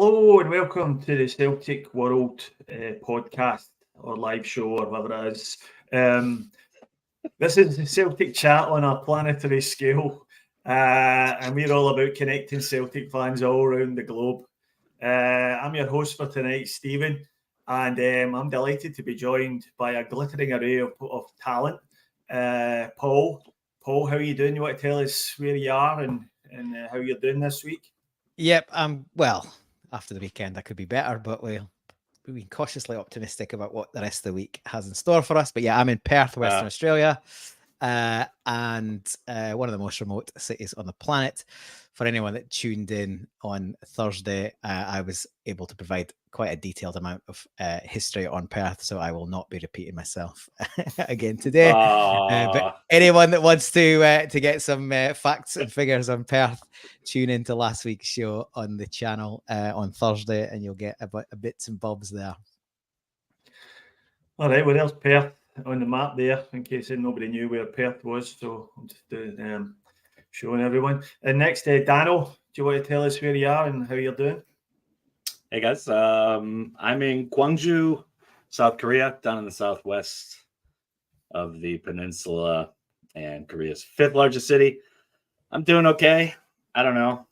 Hello and welcome to the Celtic World podcast or live show or whatever it is. This is the Celtic chat on a planetary scale, and we're all about connecting Celtic fans all around the globe. I'm your host for tonight, Stephen, and I'm delighted to be joined by a glittering array of talent. Paul, how are you doing? You want to tell us where you are and how you're doing this week? Yep, well, after the weekend I could be better, but we've been cautiously optimistic about what the rest of the week has in store for us. But yeah, I'm in Perth, Western Australia, and one of the most remote cities on the planet. For anyone that tuned in on Thursday, I was able to provide quite a detailed amount of history on Perth, so I will not be repeating myself again today. But anyone that wants to get some facts and figures on Perth, tune into last week's show on the channel on Thursday, and you'll get a bits and bobs there. All right, well, there's Perth on the map there, in case nobody knew where Perth was. So I'm just showing everyone. And next, Dano, do you want to tell us where you are and how you're doing? Hey guys, I'm in Gwangju, South Korea, down in the southwest of the peninsula and Korea's 5th largest city. I'm doing okay. I don't know.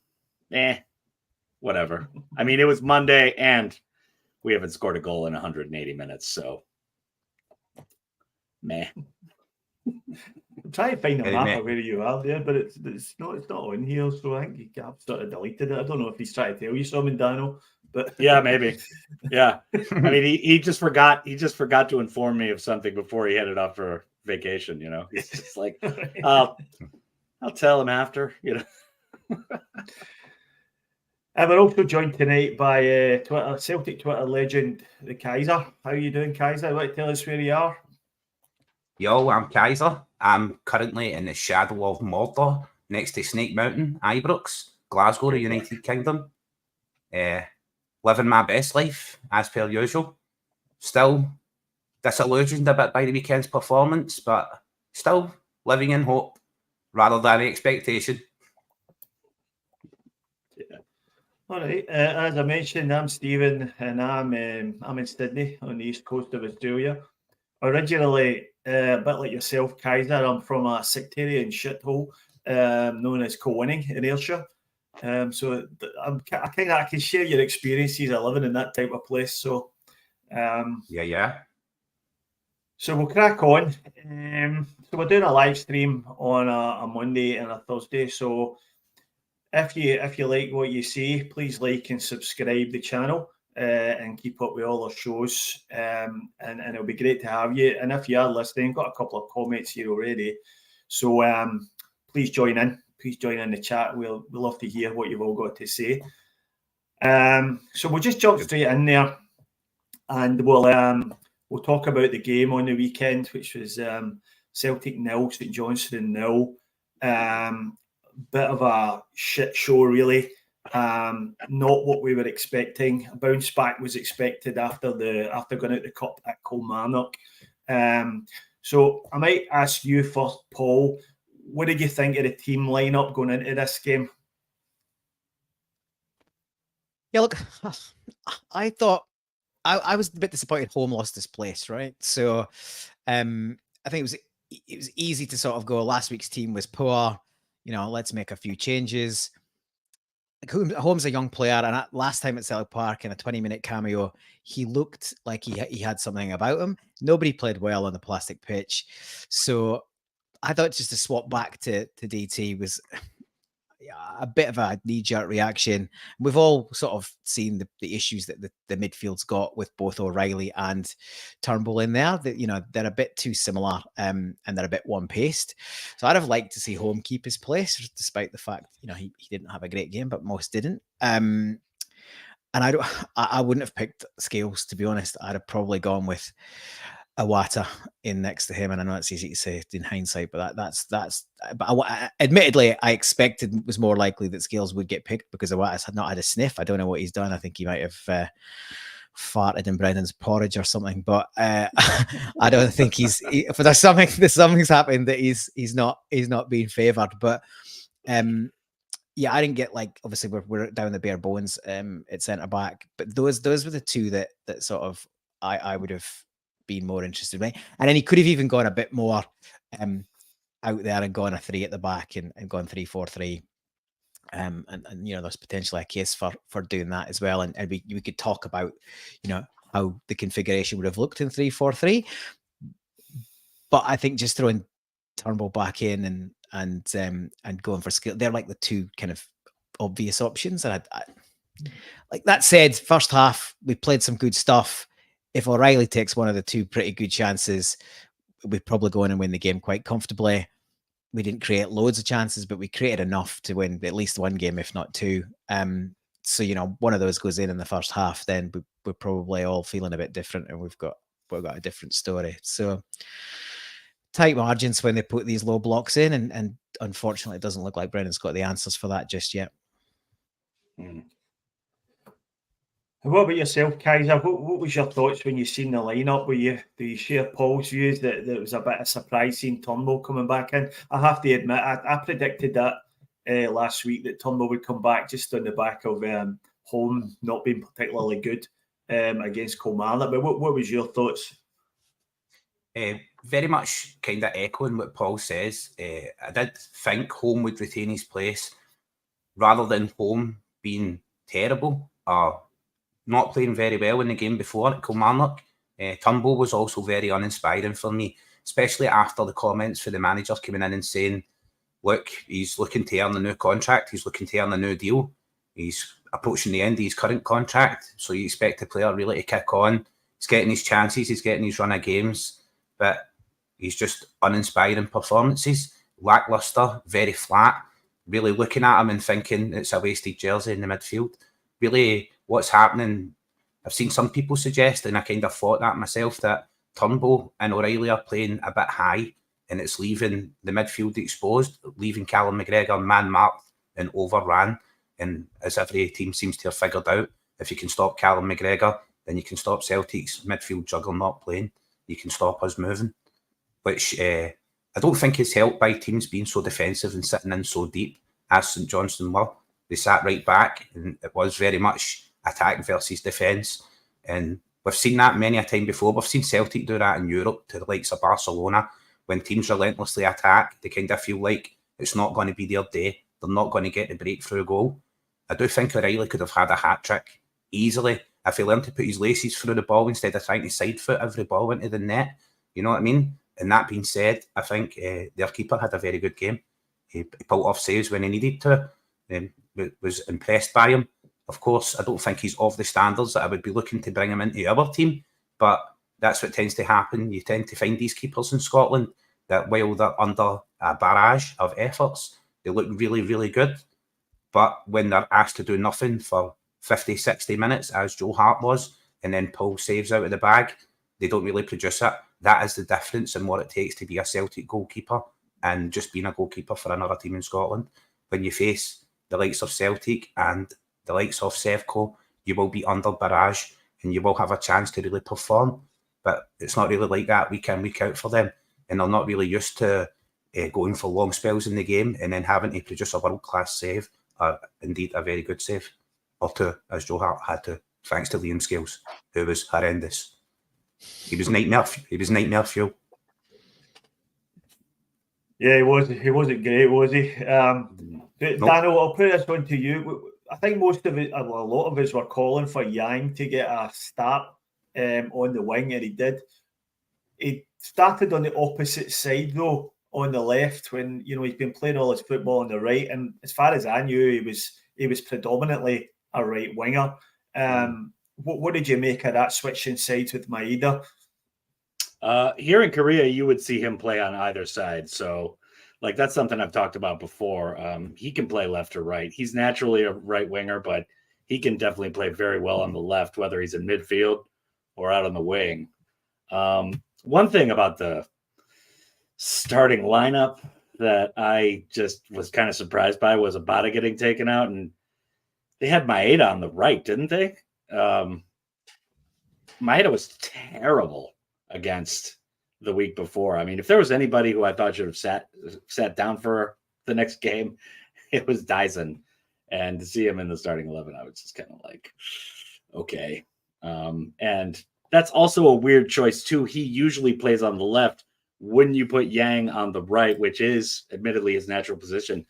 Whatever. I mean, it was Monday and we haven't scored a goal in 180 minutes, so meh. I'm trying to find a map of where you are there, but it's not on here, so I think you have sort of deleted it. I don't know if he's trying to tell you something, Dano, but yeah, maybe. Yeah. I mean, he just forgot to inform me of something before he headed off for vacation, you know. He's just like, I'll tell him after, you know. And we're also joined tonight by Celtic Twitter legend, the Kaiser. How are you doing, Kaiser? Want to tell us where you are? Yo, I'm Kaiser. I'm currently in the shadow of Mordor, next to Snake Mountain, Ibrox, Glasgow, the United Kingdom. Living my best life, as per usual. Still disillusioned a bit by the weekend's performance, but still living in hope rather than expectation. All right. As I mentioned, I'm Stephen, and I'm in Sydney on the east coast of Australia. Originally, a bit like yourself, Kaiser, I'm from a sectarian shithole known as Coinning in Ayrshire. So I can share your experiences of living in that type of place. So yeah. So we'll crack on. So we're doing a live stream on a Monday and a Thursday. So if you like what you see, please like and subscribe the channel and keep up with all our shows. And it'll be great to have you. And if you are listening, got a couple of comments here already. So please join in. Please join in the chat. We'll love to hear what you've all got to say. So we'll just jump straight in there, and we'll talk about the game on the weekend, which was Celtic 0, St Johnstone 0. Bit of a shit show, really. Not what we were expecting. A bounce back was expected after going out the cup at Kilmarnock. So I might ask you first, Paul. What did you think of the team lineup going into this game? Yeah, look, I thought I was a bit disappointed home lost this place, right? So I think it was easy to sort of go, last week's team was poor, you know, let's make a few changes. Holmes a young player, and last time at Celtic Park in a 20-minute cameo, he looked like he had something about him. Nobody played well on the plastic pitch. So I thought just to swap back to DT was a bit of a knee-jerk reaction. We've all sort of seen the issues that the midfield's got with both O'Reilly and Turnbull in there. That, you know, they're a bit too similar and they're a bit one-paced. So I'd have liked to see Home keep his place, despite the fact, you know, he didn't have a great game, but most didn't. And I wouldn't have picked Scales, to be honest. I'd have probably gone with Iwata in next to him, and I know it's easy to say in hindsight, but admittedly, I expected it was more likely that Scales would get picked because Iwata's had not had a sniff. I don't know what he's done. I think he might have farted in Brendan's porridge or something, but I don't think if there's something's happened that he's not being favoured. But yeah, I didn't get like obviously we're down the bare bones at centre back, but those were the two that sort of I would have been more interested in. And then he could have even gone a bit more out there and gone a 3 at the back and gone 3-4-3. And there's potentially a case for doing that as well. And we could talk about, how the configuration would have looked in 3-4-3. But I think just throwing Turnbull back in and going for skill, they're like the two kind of obvious options. And I like that said, first half we played some good stuff. If O'Reilly takes one of the two pretty good chances, we'd probably go in and win the game quite comfortably. We didn't create loads of chances, but we created enough to win at least one game, if not two. So one of those goes in the first half, then we're probably all feeling a bit different, and we've got a different story. So tight margins when they put these low blocks in, and unfortunately, it doesn't look like Brennan's got the answers for that just yet. What about yourself, Kaiser? What was your thoughts when you seen the lineup? Do you share Paul's views that it was a bit of a surprise seeing Turnbull coming back in? I have to admit, I predicted that last week that Turnbull would come back just on the back of home not being particularly good against Kilmarnock. But what was your thoughts? Very much kind of echoing what Paul says. I did think home would retain his place rather than home being terrible or not playing very well in the game before at Kilmarnock. Turnbull was also very uninspiring for me, especially after the comments for the manager coming in and saying, look, he's looking to earn a new contract, he's looking to earn a new deal, he's approaching the end of his current contract, so you expect the player really to kick on. He's getting his chances, he's getting his run of games, but he's just uninspiring performances, lacklustre, very flat, really looking at him and thinking it's a wasted jersey in the midfield. Really, what's happening, I've seen some people suggest, and I kind of thought that myself, that Turnbull and O'Reilly are playing a bit high, and it's leaving the midfield exposed, leaving Callum McGregor man-marked and overran. And as every team seems to have figured out, if you can stop Callum McGregor, then you can stop Celtic's midfield juggernaut playing. You can stop us moving, which I don't think is helped by teams being so defensive and sitting in so deep as St Johnstone were. They sat right back, and it was very much attack versus defence. And we've seen that many a time before. We've seen Celtic do that in Europe to the likes of Barcelona. When teams relentlessly attack, they kind of feel like it's not going to be their day. They're not going to get the breakthrough goal. I do think O'Reilly could have had a hat-trick easily if he learned to put his laces through the ball instead of trying to side foot every ball into the net. You know what I mean? And that being said, I think their keeper had a very good game. He pulled off saves when he needed to. Was impressed by him. Of course, I don't think he's of the standards that I would be looking to bring him into our team, but that's what tends to happen. You tend to find these keepers in Scotland that while they're under a barrage of efforts, they look really, really good. But when they're asked to do nothing for 50, 60 minutes, as Joe Hart was, and then pull saves out of the bag, they don't really produce it. That is the difference in what it takes to be a Celtic goalkeeper and just being a goalkeeper for another team in Scotland. When you face the likes of Celtic and the likes of Sevco, you will be under barrage and you will have a chance to really perform. But it's not really like that week in, week out for them. And they're not really used to going for long spells in the game and then having to produce a world-class save, or indeed a very good save, or two, as Joe Hart had to, thanks to Liam Scales, who was horrendous. He was nightmare fuel. Yeah, he wasn't great, was he? Nope. Daniel, I'll put this one to you. I think most of it, a lot of us were calling for Yang to get a start on the wing, and he did. He started on the opposite side, though, on the left, when he's been playing all his football on the right. And as far as I knew, he was predominantly a right winger. What did you make of that switching sides with Maeda? Here in Korea, you would see him play on either side. So, that's something I've talked about before. He can play left or right. He's naturally a right winger, but he can definitely play very well on the left, whether he's in midfield or out on the wing. One thing about the starting lineup that I just was kind of surprised by was Abada getting taken out, and they had Maeda on the right, didn't they? Maeda was terrible against the week before. I mean, if there was anybody who I thought should have sat down for the next game, it was Dyson. And to see him in the starting 11, I was just kind of like, okay. And that's also a weird choice too. He usually plays on the left. Wouldn't you put Yang on the right, which is admittedly his natural position?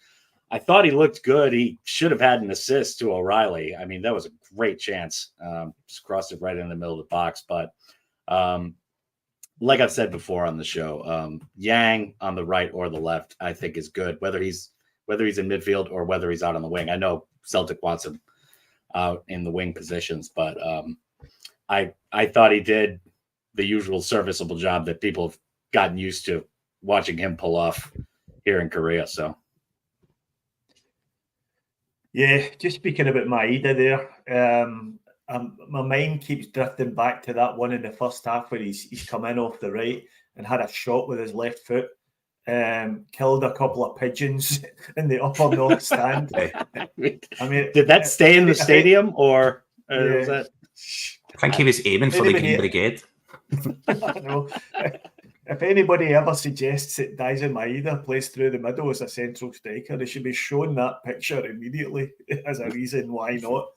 I thought he looked good. He should have had an assist to O'Reilly. I mean, that was a great chance. Just crossed it right in the middle of the box. But like I've said before on the show, Yang on the right or the left, I think is good. Whether he's in midfield or whether he's out on the wing. I know Celtic wants him out in the wing positions, but I thought he did the usual serviceable job that people have gotten used to watching him pull off here in Korea. So. Yeah, just speaking about Maeda there, my mind keeps drifting back to that one in the first half where he's come in off the right and had a shot with his left foot, killed a couple of pigeons in the upper north stand. I mean, did that stay in the stadium or was that? I think he was aiming for the Green Brigade. I know. If anybody ever suggests that Daisen Maeda plays through the middle as a central striker, they should be shown that picture immediately as a reason why not.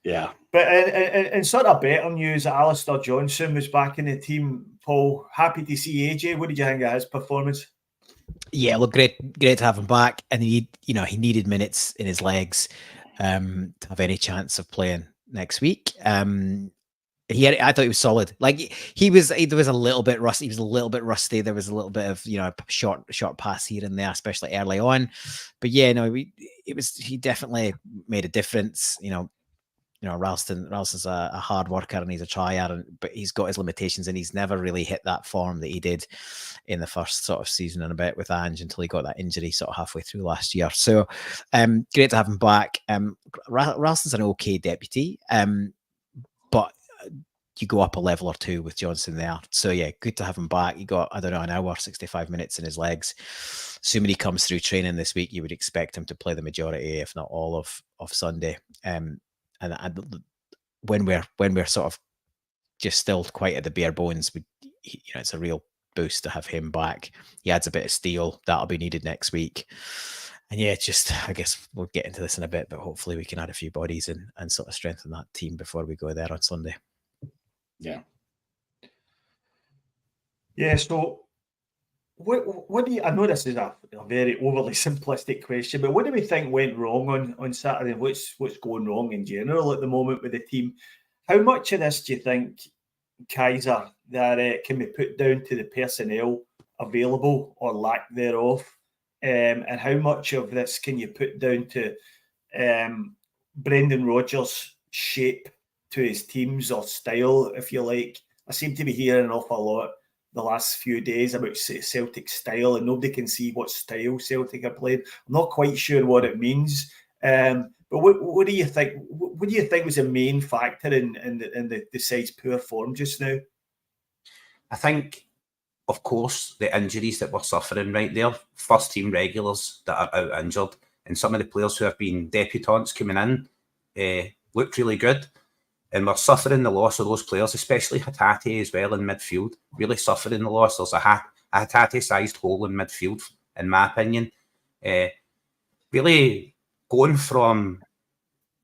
Yeah. But in sort of better news, Alistair Johnson was back in the team. Paul, happy to see AJ. What did you think of his performance? Yeah, look, great to have him back. And he needed minutes in his legs to have any chance of playing next week. I thought he was solid. Like there was a little bit rusty. He was a little bit rusty. There was a little bit of short pass here and there, especially early on. But yeah, no, he definitely made a difference. Ralston's a hard worker and he's a trier, but he's got his limitations and he's never really hit that form that he did in the first sort of season and a bit with Ange until he got that injury sort of halfway through last year. So great to have him back. Ralston's an okay deputy, but you go up a level or two with Johnson there. So yeah, good to have him back. He got, an hour, 65 minutes in his legs. Assuming he comes through training this week, you would expect him to play the majority, if not all of Sunday. And when we're sort of just still quite at the bare bones, it's a real boost to have him back. He adds a bit of steel that'll be needed next week. And yeah, I guess we'll get into this in a bit, but hopefully we can add a few bodies and sort of strengthen that team before we go there on Sunday. Yeah. Yeah. So, what do you? I know this is a very overly simplistic question, but what do we think went wrong on Saturday? What's going wrong in general at the moment with the team? How much of this do you think, Kaiser, that can be put down to the personnel available or lack thereof, and how much of this can you put down to Brendan Rodgers' shape to his teams or style, if you like? I seem to be hearing an awful lot the last few days about Celtic style, and nobody can see what style Celtic are playing. I'm not quite sure what it means. But what do you think? What do you think was the main factor in the side's poor form just now? I think, of course, the injuries that we're suffering right there, first team regulars that are out injured, and some of the players who have been debutants coming in looked really good. And we're suffering the loss of those players, especially Hatate as well in midfield. Really suffering the loss. There's a Hatate-sized hole in midfield, in my opinion. Really going from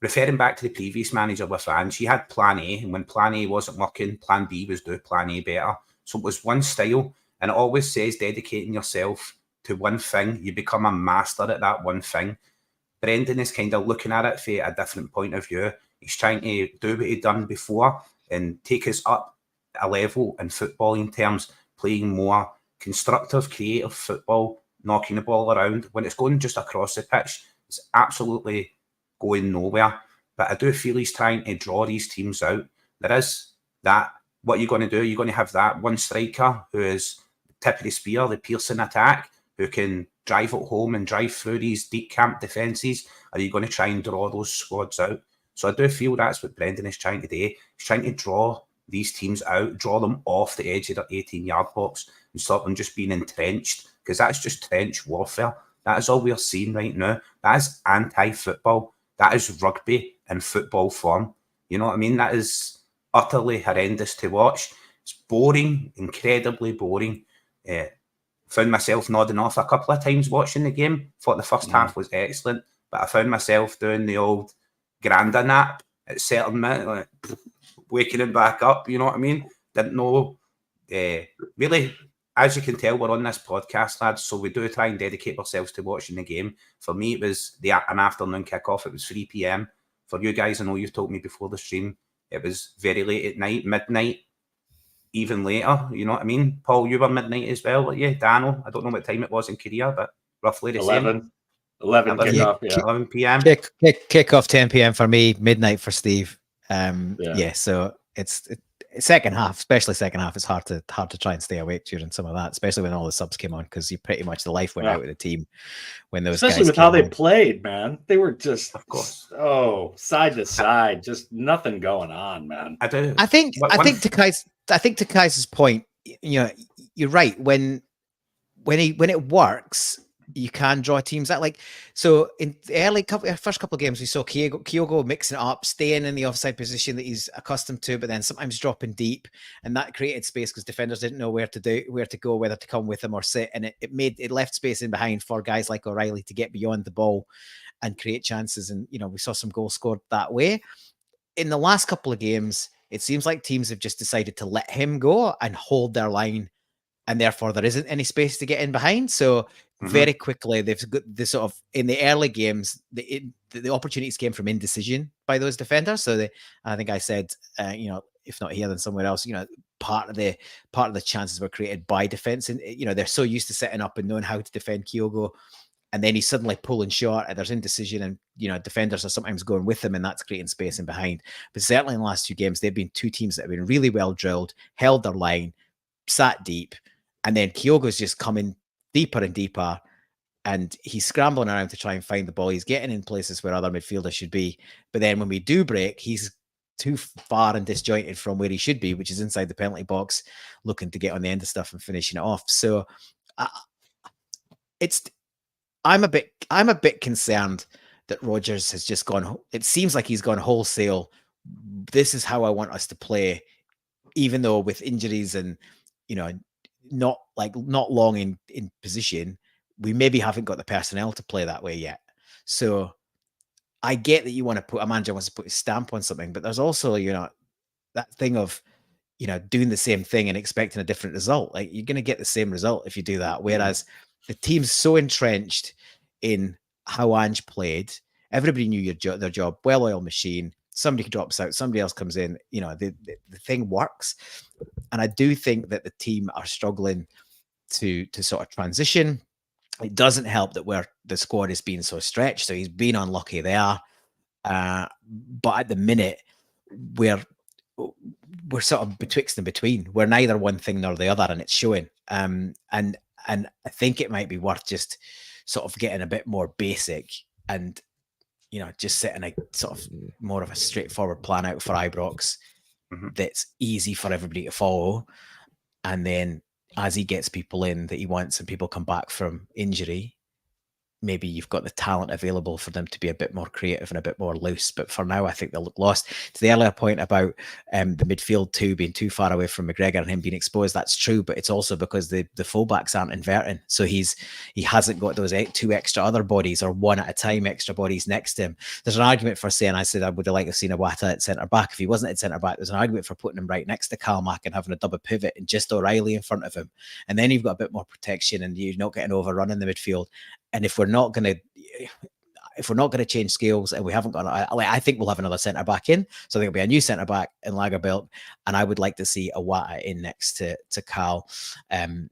referring back to the previous manager with Ange, he had plan A, and when plan A wasn't working, plan B was do plan A better. So it was one style, and it always says dedicating yourself to one thing. You become a master at that one thing. Brendan is kind of looking at it from a different point of view. He's trying to do what he'd done before and take us up a level in footballing terms, playing more constructive, creative football, knocking the ball around. When it's going just across the pitch, it's absolutely going nowhere. But I do feel he's trying to draw these teams out. There is that. What you're going to do, you're going to have that one striker who is the tip of the spear, the Pearson attack, who can drive it home and drive through these deep camp defences. Are you going to try and draw those squads out? So I do feel that's what Brendan is trying to do. He's trying to draw these teams out, draw them off the edge of their 18-yard box and stop them just being entrenched, because that's just trench warfare. That is all we're seeing right now. That is anti-football. That is rugby in football form. You know what I mean? That is utterly horrendous to watch. It's boring, incredibly boring. Found myself nodding off a couple of times watching the game. Thought the first half was excellent. but I found myself doing the old granda nap at certain minutes, like waking him back up. You know what I mean? Didn't know. Really, as you can tell, we're on this podcast, lads, so we do try and dedicate ourselves to watching the game. For me, it was an afternoon kickoff. It was 3 p.m. For you guys, I know you've told me before the stream, it was very late at night, midnight, even later. You know what I mean? Paul, you were midnight as well, weren't you? Dano, I don't know what time it was in Korea, but roughly the 11 same. kickoff, yeah. 11 p.m. Kick off 10 p.m. for me, midnight for Steve. So it's second half, especially second half. It's hard to try and stay awake during some of that, especially when all the subs came on, because you pretty much the life went out of the team when those especially guys with how came they on. played, man. They were just, of course, side to side, just nothing going on, man. I think to Kai's point, you know, you're right. When it works, you can draw teams out. Like, so in the first couple of games, we saw Kyogo mixing it up, staying in the offside position that he's accustomed to, but then sometimes dropping deep, and that created space because defenders didn't know where to go, whether to come with him or sit, and it left space in behind for guys like O'Reilly to get beyond the ball and create chances. And you know, we saw some goals scored that way. In the last couple of games, it seems like teams have just decided to let him go and hold their line, and therefore there isn't any space to get in behind. So very quickly, they've got the sort of, in the early games, the opportunities came from indecision by those defenders. So I think I said, you know, if not here, then somewhere else, you know, part of the chances were created by defense. And, you know, they're so used to setting up and knowing how to defend Kyogo. And then he's suddenly pulling short, and there's indecision, and, you know, defenders are sometimes going with him, and that's creating space in behind. But certainly in the last 2 games, they've been 2 teams that have been really well drilled, held their line, sat deep, and then Kyogo's just coming deeper and deeper, and he's scrambling around to try and find the ball. He's getting in places where other midfielders should be. But then when we do break, he's too far and disjointed from where he should be, which is inside the penalty box, looking to get on the end of stuff and finishing it off. So I'm a bit concerned that Rodgers has just gone. It seems like he's gone wholesale. This is how I want us to play, even though with injuries and, you know, not long in position, we maybe haven't got the personnel to play that way yet. So I get that a manager wants to put his stamp on something, but there's also, you know, that thing of, you know, doing the same thing and expecting a different result. Like, you're going to get the same result if you do that. Whereas the team's so entrenched in how Ange played, everybody knew their job, well-oiled machine. Somebody drops out, somebody else comes in, you know, the thing works. And I do think that the team are struggling to sort of transition. It doesn't help that the squad is being so stretched, so he's been unlucky there. But at the minute, we're sort of betwixt and between. We're neither one thing nor the other, and it's showing. And I think it might be worth just sort of getting a bit more basic and, you know, just setting a sort of more of a straightforward plan out for Ibrox that's easy for everybody to follow. And then as he gets people in that he wants and people come back from injury, maybe you've got the talent available for them to be a bit more creative and a bit more loose. But for now, I think they'll look lost. To the earlier point about the midfield too being too far away from McGregor and him being exposed, that's true. But it's also because the fullbacks aren't inverting. So he hasn't got those 2 extra other bodies, or 1 at a time extra bodies next to him. There's an argument for saying, I said I would have liked to have seen Iwata at centre back. If he wasn't at centre back, there's an argument for putting him right next to Kalmak and having a double pivot and just O'Reilly in front of him. And then you've got a bit more protection and you're not getting overrun in the midfield. And if we're not going to change scales, and we haven't got, I think we'll have another centre back in. So there'll be a new centre back in Lagerbielke, and I would like to see Iwata in next to Cal, and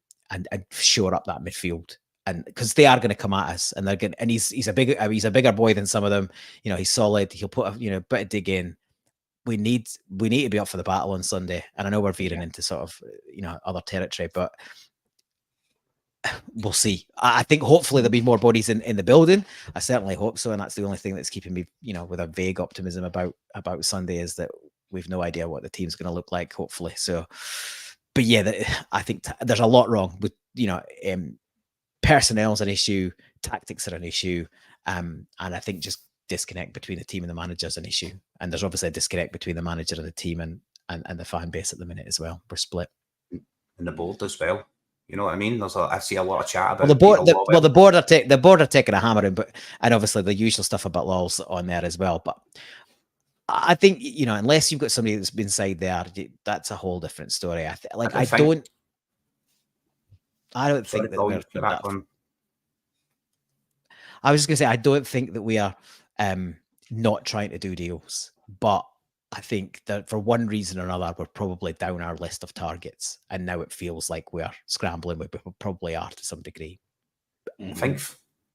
shore up that midfield. And because they are going to come at us, and they're going, and he's a bigger boy than some of them. You know, he's solid. He'll put a bit of dig in. We need to be up for the battle on Sunday. And I know we're veering into sort of, you know, other territory, but we'll see. I think hopefully there'll be more bodies in the building. I certainly hope so, and that's the only thing that's keeping me, you know, with a vague optimism about Sunday, is that we've no idea what the team's going to look like. Hopefully, so. But yeah, I think there's a lot wrong with, you know, personnel's an issue, tactics are an issue, and I think just disconnect between the team and the manager is an issue. And there's obviously a disconnect between the manager and the team and the fan base at the minute as well. We're split. And the board as well. You know what I mean? I see a lot of chat about Well, the board, Peter Lawwell. the board are taking a hammering, and obviously the usual stuff about Lawwell's on there as well. But I think, you know, unless you've got somebody that's been inside there, that's a whole different story. I don't think that Paul, we're you put that on. I was just gonna say, I don't think that we are not trying to do deals, but I think that for one reason or another, we're probably down our list of targets, and now it feels like we're scrambling. We probably are to some degree. I think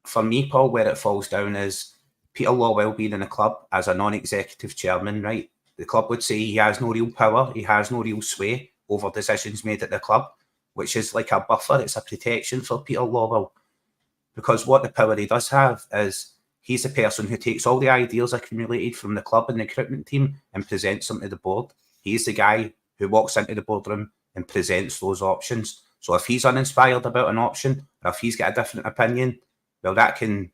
for me, Paul, where it falls down is Peter Lawwell being in the club as a non-executive chairman, right? The club would say he has no real power, he has no real sway over decisions made at the club, which is like a buffer, it's a protection for Peter Lawwell. Because what the power he does have is he's the person who takes all the ideas accumulated from the club and the recruitment team and presents them to the board. He's the guy who walks into the boardroom and presents those options. So if he's uninspired about an option, or if he's got a different opinion, well, that can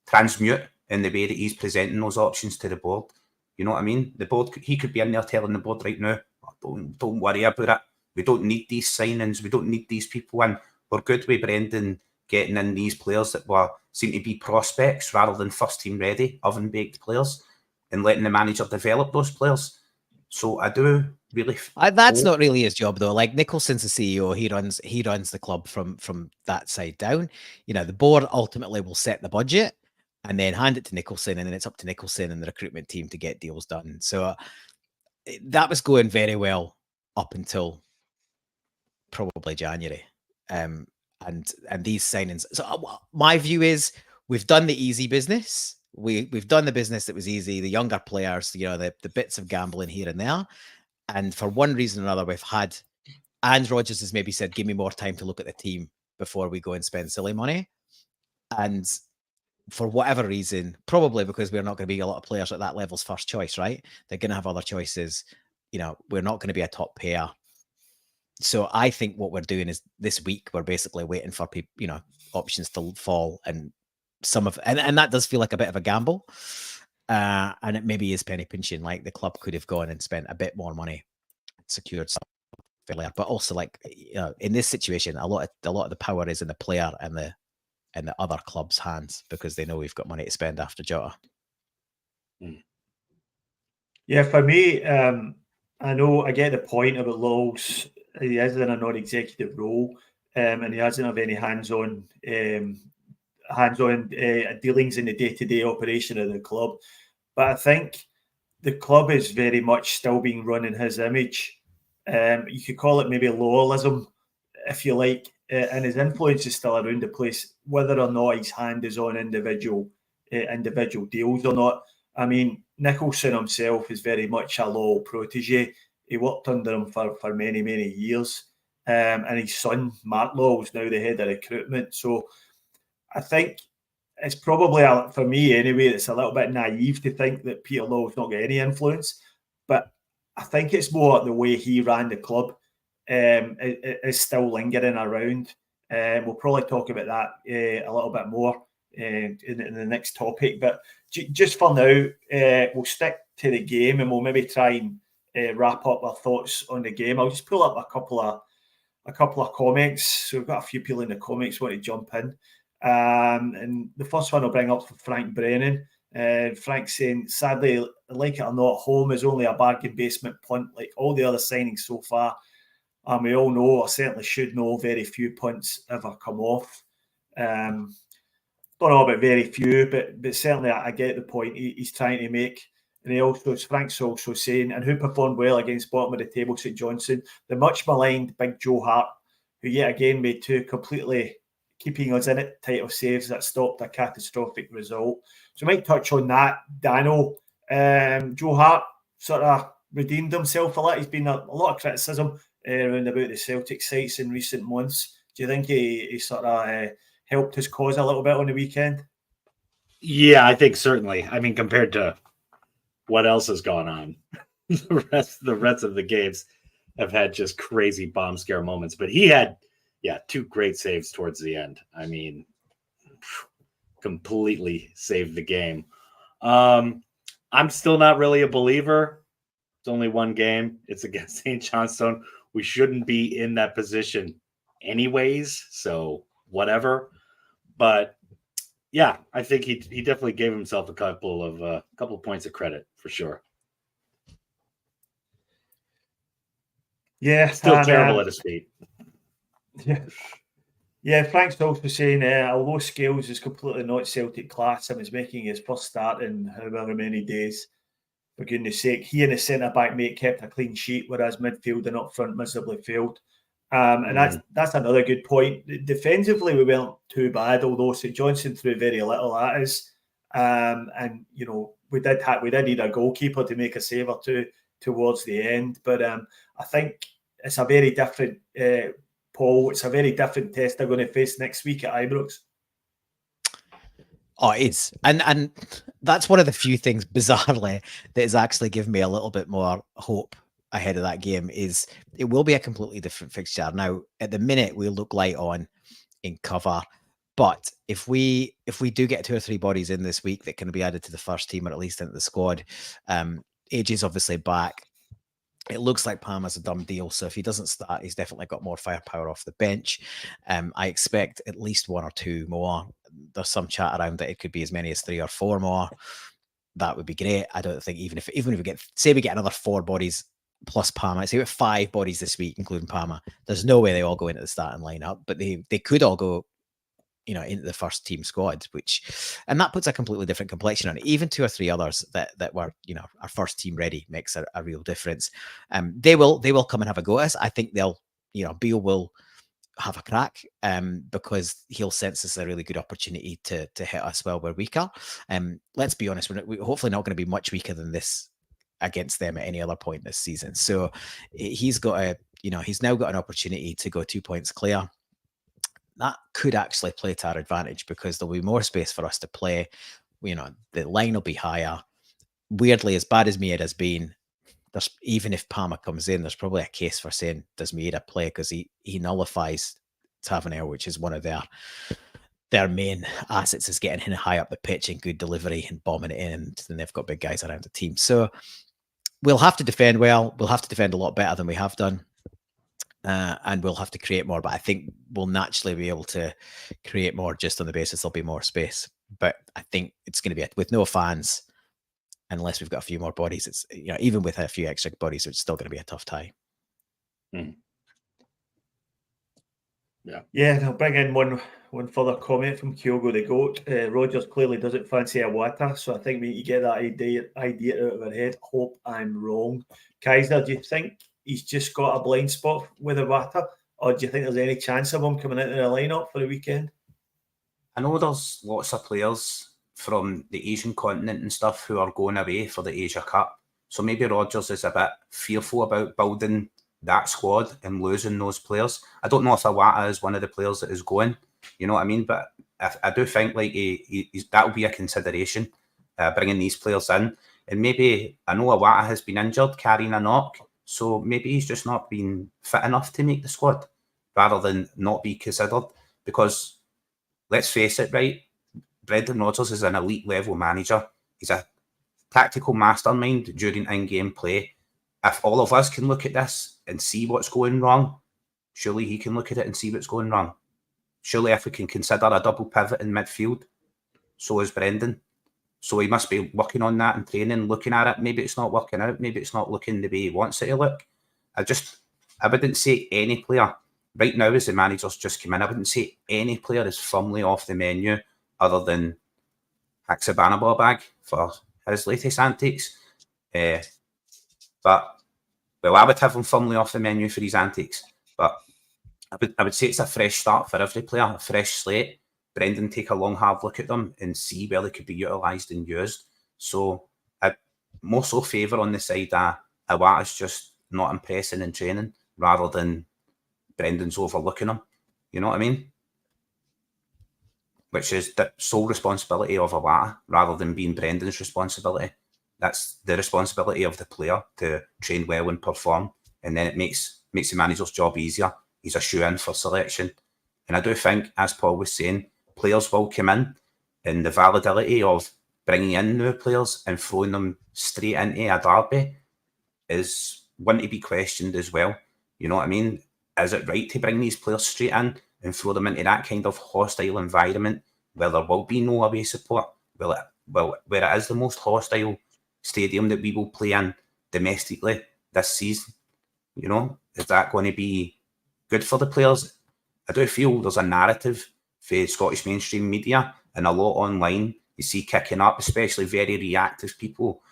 transmute in the way that he's presenting those options to the board. You know what I mean? The board, he could be in there telling the board right now, don't worry about it. We don't need these signings. We don't need these people in. We're good with Brendan getting in these players that seem to be prospects rather than first team ready, oven baked players, and letting the manager develop those players. So I do really. That's not really his job though. Like, Nicholson's the CEO. He runs the club from that side down. You know, the board ultimately will set the budget and then hand it to Nicholson, and then it's up to Nicholson and the recruitment team to get deals done. So that was going very well up until probably January. And these signings. So my view is we've done the easy business. We've done the business that was easy. The younger players, you know, the bits of gambling here and there. And for one reason or another, we've had, and Rodgers has maybe said, give me more time to look at the team before we go and spend silly money. And for whatever reason, probably because we're not going to be a lot of players at that level's first choice, right? They're going to have other choices. You know, we're not going to be a top pair. So I think what we're doing is this week, we're basically waiting for people, you know, options to fall, and and that does feel like a bit of a gamble. And it maybe is penny pinching. Like, the club could have gone and spent a bit more money, secured something failure, but also, like, you know, in this situation, a lot of the power is in the player and the other club's hands, because they know we've got money to spend after Jota. Yeah, for me, I know I get the point about Lawwell's. He is in a non-executive role, and he doesn't have any hands-on dealings in the day-to-day operation of the club. But I think the club is very much still being run in his image. You could call it maybe Lawwellism, if you like, and his influence is still around the place, whether or not his hand is on individual deals or not. I mean, Nicholson himself is very much a Lawwell protege. He worked under him for many, many years. And his son, Mark Lawwell, is now the head of recruitment. So I think it's probably, for me anyway, it's a little bit naive to think that Peter Lawwell's not got any influence. But I think it's more the way he ran the club is still lingering around. We'll probably talk about that a little bit more in the next topic. But just for now, we'll stick to the game, and we'll maybe try and wrap up our thoughts on the game. I'll just pull up a couple of comments. So we've got a few people in the comments want to jump in. And the first one I'll bring up from Frank Brennan. Frank saying, sadly, like it or not, home is only a bargain basement punt like all the other signings so far. And we all know, or certainly should know, very few punts ever come off. Don't know about very few, but certainly I get the point he's trying to make. And Frank's also saying, and who performed well against bottom of the table, St Johnstone, the much maligned Big Joe Hart, who yet again made two completely keeping us in it title saves that stopped a catastrophic result. So we might touch on that. Dano, Joe Hart sort of redeemed himself a lot. He's been a lot of criticism around about the Celtic sites in recent months. Do you think he sort of helped his cause a little bit on the weekend? Yeah, I think certainly. I mean, compared to what else has gone on, the rest of the games have had just crazy bomb scare moments. But he had, two great saves towards the end. I mean, completely saved the game. I'm still not really a believer. It's only one game. It's against St Johnstone. We shouldn't be in that position anyways, so whatever. But yeah, I think he definitely gave himself a couple of points of credit for sure. Yeah, Still terrible at his feet. Yeah, Frank's also saying, although Scales is completely not Celtic class and is making his first start in however many days, for goodness sake, he and his centre-back mate kept a clean sheet, whereas midfield and up front miserably failed. And that's another good point. Defensively, we weren't too bad, although St Johnstone threw very little at us. And, you know, we did need a goalkeeper to make a save or two towards the end. But I think it's a very different, Paul, it's a very different test they're going to face next week at Ibrox. Oh, it is. And that's one of the few things, bizarrely, that has actually given me a little bit more hope ahead of that game. Is it will be a completely different fixture. Now, at the minute, we look light on in cover, but if we do get 2 or 3 bodies in this week that can be added to the first team or at least into the squad, AJ's obviously back. It looks like Palmer's a done deal. So if he doesn't start, he's definitely got more firepower off the bench. I expect at least 1 or 2 more. There's some chat around that it could be as many as 3 or 4 more. That would be great. I don't think even if we get another 4 bodies plus Palmer, say we have 5 bodies this week, including Palmer, there's no way they all go into the starting lineup, but they could all go, you know, into the first team squad, and that puts a completely different complexion on it. Even 2 or 3 others that were, you know, our first team ready makes a real difference. They will come and have a go at us. I think they'll, you know, Beale will have a crack because he'll sense this is a really good opportunity to hit us while we're weaker. Let's be honest, we're hopefully not going to be much weaker than this against them at any other point this season. So he's got he's now got an opportunity to go 2 points clear. That could actually play to our advantage because there'll be more space for us to play. You know, the line will be higher. Weirdly, as bad as Mieda has been, even if Palmer comes in, there's probably a case for saying, does Mieda play? Because he nullifies Tavernier, which is one of their main assets, is getting him high up the pitch and good delivery and bombing it in. And then they've got big guys around the team. So we'll have to defend well. We'll have to defend a lot better than we have done. And we'll have to create more, but I think we'll naturally be able to create more just on the basis there'll be more space. But I think it's going to be with no fans, unless we've got a few more bodies. It's, you know, even with a few extra bodies, it's still going to be a tough tie. Yeah, I'll bring in one further comment from Kyogo the Goat. Rogers clearly doesn't fancy Iwata, so I think we need to get that idea out of our head. Hope I'm wrong. Kaiser, do you think he's just got a blind spot with Iwata, or do you think there's any chance of him coming into the lineup for the weekend? I know there's lots of players from the Asian continent and stuff who are going away for the Asia Cup. So maybe Rodgers is a bit fearful about building that squad and losing those players. I don't know if Iwata is one of the players that is going, you know what I mean? But I do think like that will be a consideration, bringing these players in. And maybe, I know Iwata has been injured, carrying a knock, so maybe he's just not been fit enough to make the squad rather than not be considered. Because let's face it, right? Brendan Rodgers is an elite level manager. He's a tactical mastermind during in-game play. If all of us can look at this and see what's going wrong, surely he can look at it and see what's going wrong. Surely if we can consider a double pivot in midfield, so is Brendan. So he must be working on that and training, looking at it. Maybe it's not working out. Maybe it's not looking the way he wants it to look. I wouldn't say any player, right now as the manager's just come in, I wouldn't say any player is firmly off the menu other than Haxabanabag for his latest antics. But, well, I would have him firmly off the menu for his antics. But I would say it's a fresh start for every player, a fresh slate. Brendan take a long, hard look at them and see where they could be utilised and used. So I more so favour on the side that Iwata's just not impressing in training rather than Brendan's overlooking him. You know what I mean? Which is the sole responsibility of Iwata rather than being Brendan's responsibility. That's the responsibility of the player to train well and perform, and then it makes the manager's job easier. He's a shoe-in for selection. And I do think, as Paul was saying, players will come in, and the validity of bringing in new players and throwing them straight into a derby is one to be questioned as well. You know what I mean? is it right to bring these players straight in and throw them into that kind of hostile environment where there will be no away support? Where it is the most hostile stadium that we will play in domestically this season? You know, is that going to be good for the players? I do feel there's a narrative for Scottish mainstream media and a lot online you see kicking up, especially very reactive people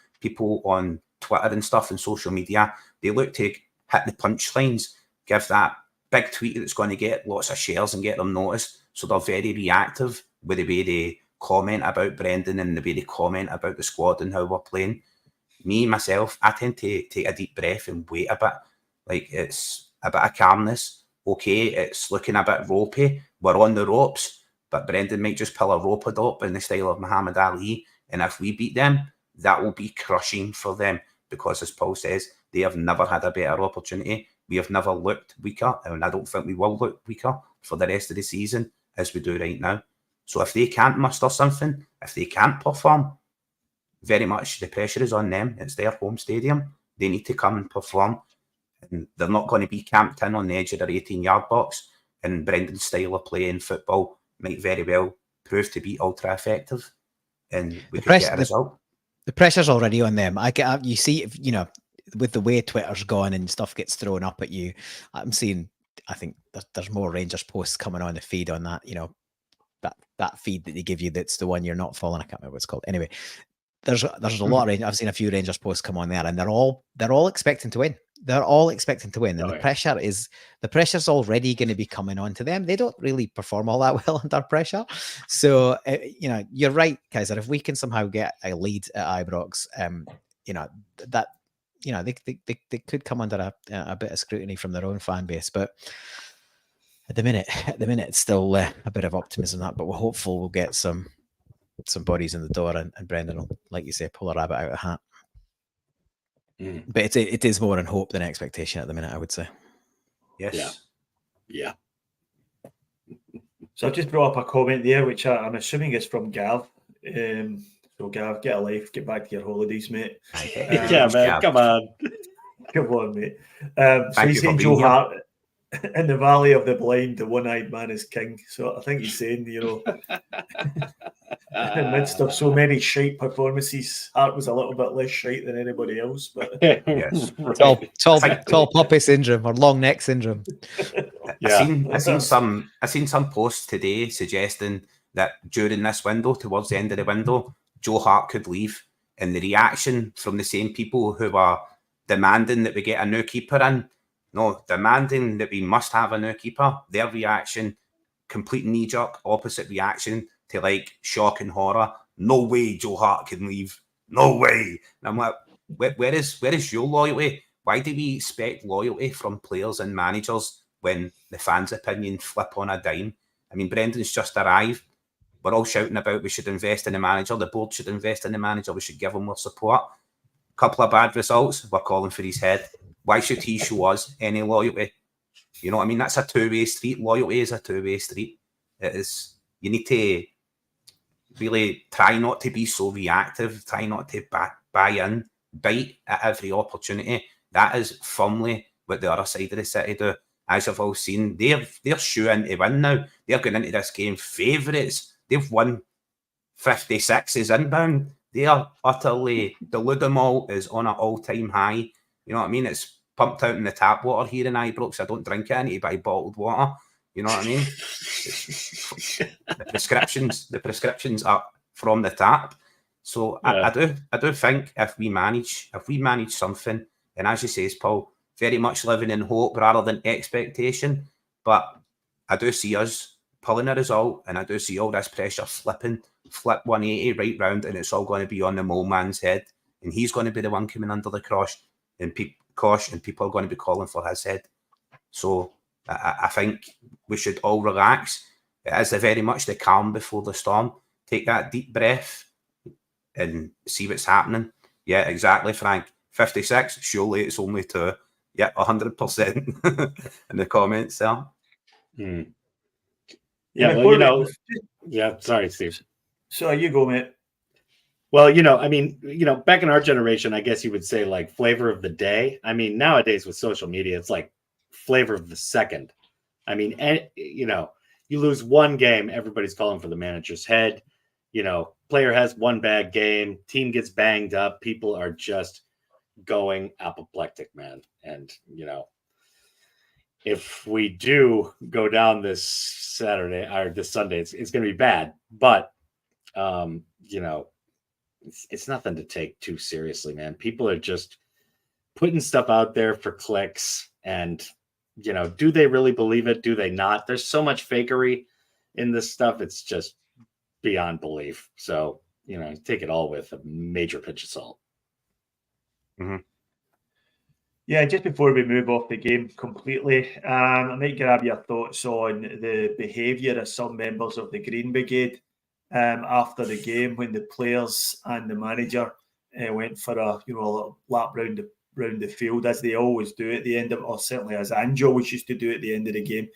on Twitter and stuff and social media. They look to hit the punchlines, give that big tweet that's going to get lots of shares and get them noticed. So they're very reactive with the way they comment about Brendan and the way they comment about the squad and how we're playing. Me, myself, I tend to take a deep breath and wait a bit. Like, it's a bit of calmness. Okay, it's looking a bit ropey. We're on the ropes, but Brendan might just pull a rope-a-dope in the style of Muhammad Ali. And if we beat them, that will be crushing for them because, as Paul says, they have never had a better opportunity. We have never looked weaker, and I don't think we will look weaker for the rest of the season as we do right now. So if they can't muster something, if they can't perform, very much the pressure is on them. It's their home stadium. They need to come and perform. And they're not going to be camped in on the edge of their 18-yard box. And Brendan's style of playing football might very well prove to be ultra effective. And we could get a result. The pressure's already on them. You see, you know, with the way Twitter's gone and stuff gets thrown up at you, I'm seeing, I think there's more Rangers posts coming on the feed on that, you know, that feed that they give you, that's the one you're not following. I can't remember what it's called. Anyway, there's a lot of Rangers. I've seen a few Rangers posts come on there, and they're all expecting to win. They're all expecting to win, and the pressure's already going to be coming on to them. They don't really perform all that well under pressure. So you know, you're right, Kaiser. If we can somehow get a lead at Ibrox, you know, that, you know, they could come under a bit of scrutiny from their own fan base, but at the minute, it's still a bit of optimism that. But we're hopeful we'll get some bodies in the door, and Brendan will, like you say, pull a rabbit out of a hat. But it is more in hope than expectation at the minute, I would say. Yes. Yeah. So I've just brought up a comment there, which I'm assuming is from Gav. So Gav, get a life, get back to your holidays, mate. Yeah, man, Gav. Come on. Come on, mate. So he's saying Joe Hart, in the Valley of the Blind, the one-eyed man is king. So I think he's saying, you know, in the midst of so many shite performances, Hart was a little bit less shite than anybody else. But yes, tall poppy syndrome or long neck syndrome. I seen some posts today suggesting that during this window, towards the end of the window, Joe Hart could leave, and the reaction from the same people who are demanding that we get a new keeper in, no, demanding that we must have a new keeper, their reaction, complete knee-jerk opposite reaction to like shock and horror. No way Joe Hart can leave. No way. And I'm like, where is your loyalty? Why do we expect loyalty from players and managers when the fans' opinion flip on a dime? I mean, Brendan's just arrived. We're all shouting about we should invest in the manager. The board should invest in the manager. We should give him more support. Couple of bad results, we're calling for his head. Why should he show us any loyalty? You know what I mean? That's a two-way street. Loyalty is a two-way street. It is. You need to really try not to be so reactive. Try not to buy in, bite at every opportunity. That is firmly what the other side of the city do. As you've all seen, they're shooing to win now. They're going into this game favourites. They've won 56s inbound. They are utterly, the Ludamall is on an all-time high. You know what I mean? It's pumped out in the tap water here in Ibrox. I don't drink it. I need to buy bottled water. You know what I mean? The prescriptions are from the tap. So I do think if we manage something, and as you say, Paul, very much living in hope rather than expectation. But I do see us pulling a result, and I do see all this pressure flip 180 right round, and it's all going to be on the mole man's head, and he's going to be the one coming under the cosh, and people are going to be calling for his head. So I think we should all relax. It is very much the calm before the storm. Take that deep breath and see what's happening. Yeah, exactly, Frank. 56, surely it's only 2. Yeah, 100% in the comments there. Yeah, well, you know, yeah, sorry, Steve. So you go, mate. Well, you know, I mean, you know, back in our generation, I guess you would say like flavor of the day. I mean, nowadays with social media, it's like flavor of the second. I mean, and you know, you lose one game, everybody's calling for the manager's head. You know, player has one bad game, team gets banged up, people are just going apoplectic, man. And you know, if we do go down this Saturday or this Sunday, it's going to be bad. But you know, it's nothing to take too seriously, man. People are just putting stuff out there for clicks, and you know, do they really believe it? Do they not? There's so much fakery in this stuff. It's just beyond belief. So, you know, take it all with a major pinch of salt. Mm-hmm. Yeah, just before we move off the game completely, I might grab your thoughts on the behaviour of some members of the Green Brigade after the game when the players and the manager went for a little lap round the field, as they always do at the end of, or certainly as Ange always used to do at the end of the game.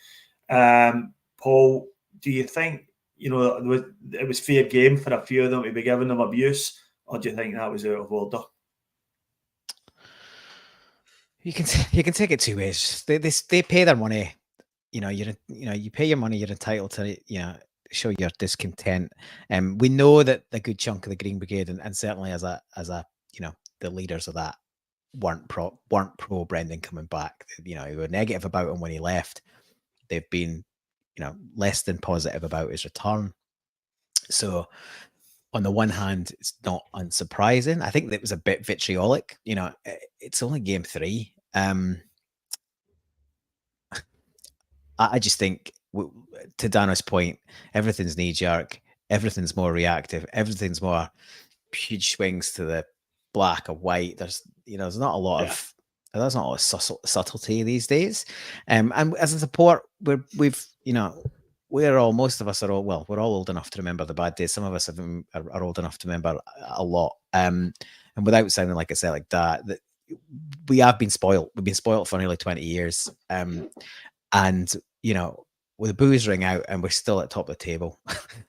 Paul, do you think it was fair game for a few of them to be giving them abuse, or do you think that was out of order? You can take it two ways. They pay their money. You pay your money. You're entitled to show your discontent. We know that a good chunk of the Green Brigade, and certainly as a the leaders of that weren't pro Brendan coming back. They were negative about him when he left. They've been less than positive about his return. So on the one hand, it's not unsurprising. I think that was a bit vitriolic. It's only game 3. I just think, to Dano's point, everything's knee-jerk, everything's more reactive, everything's more huge swings to the black or white. There's not a lot of subtlety these days. And as a support, we're all old enough to remember the bad days. Some of us are old enough to remember a lot. And without sounding like I said like that we have been spoiled. We've been spoiled for nearly 20 years. And with the boos ring out and we're still at top of the table.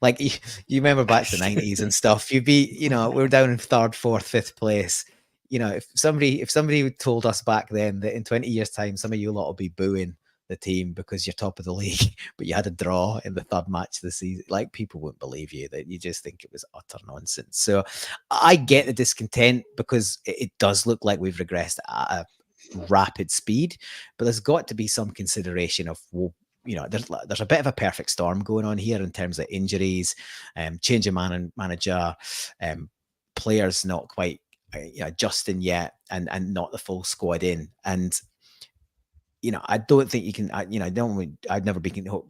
Like you remember back to the 90s and stuff. You'd be, we're down in 3rd, 4th, 5th place. If somebody told us back then that in 20 years' time, some of you lot will be booing the team because you're top of the league, but you had a draw in the 3rd match of the season, like, people wouldn't believe you. That you just think it was utter nonsense. So I get the discontent because it does look like we've regressed at a rapid speed, but there's got to be some consideration of, there's a bit of a perfect storm going on here in terms of injuries, change of manager, players not quite adjusting yet, and not the full squad in. And I don't think you can. I'd never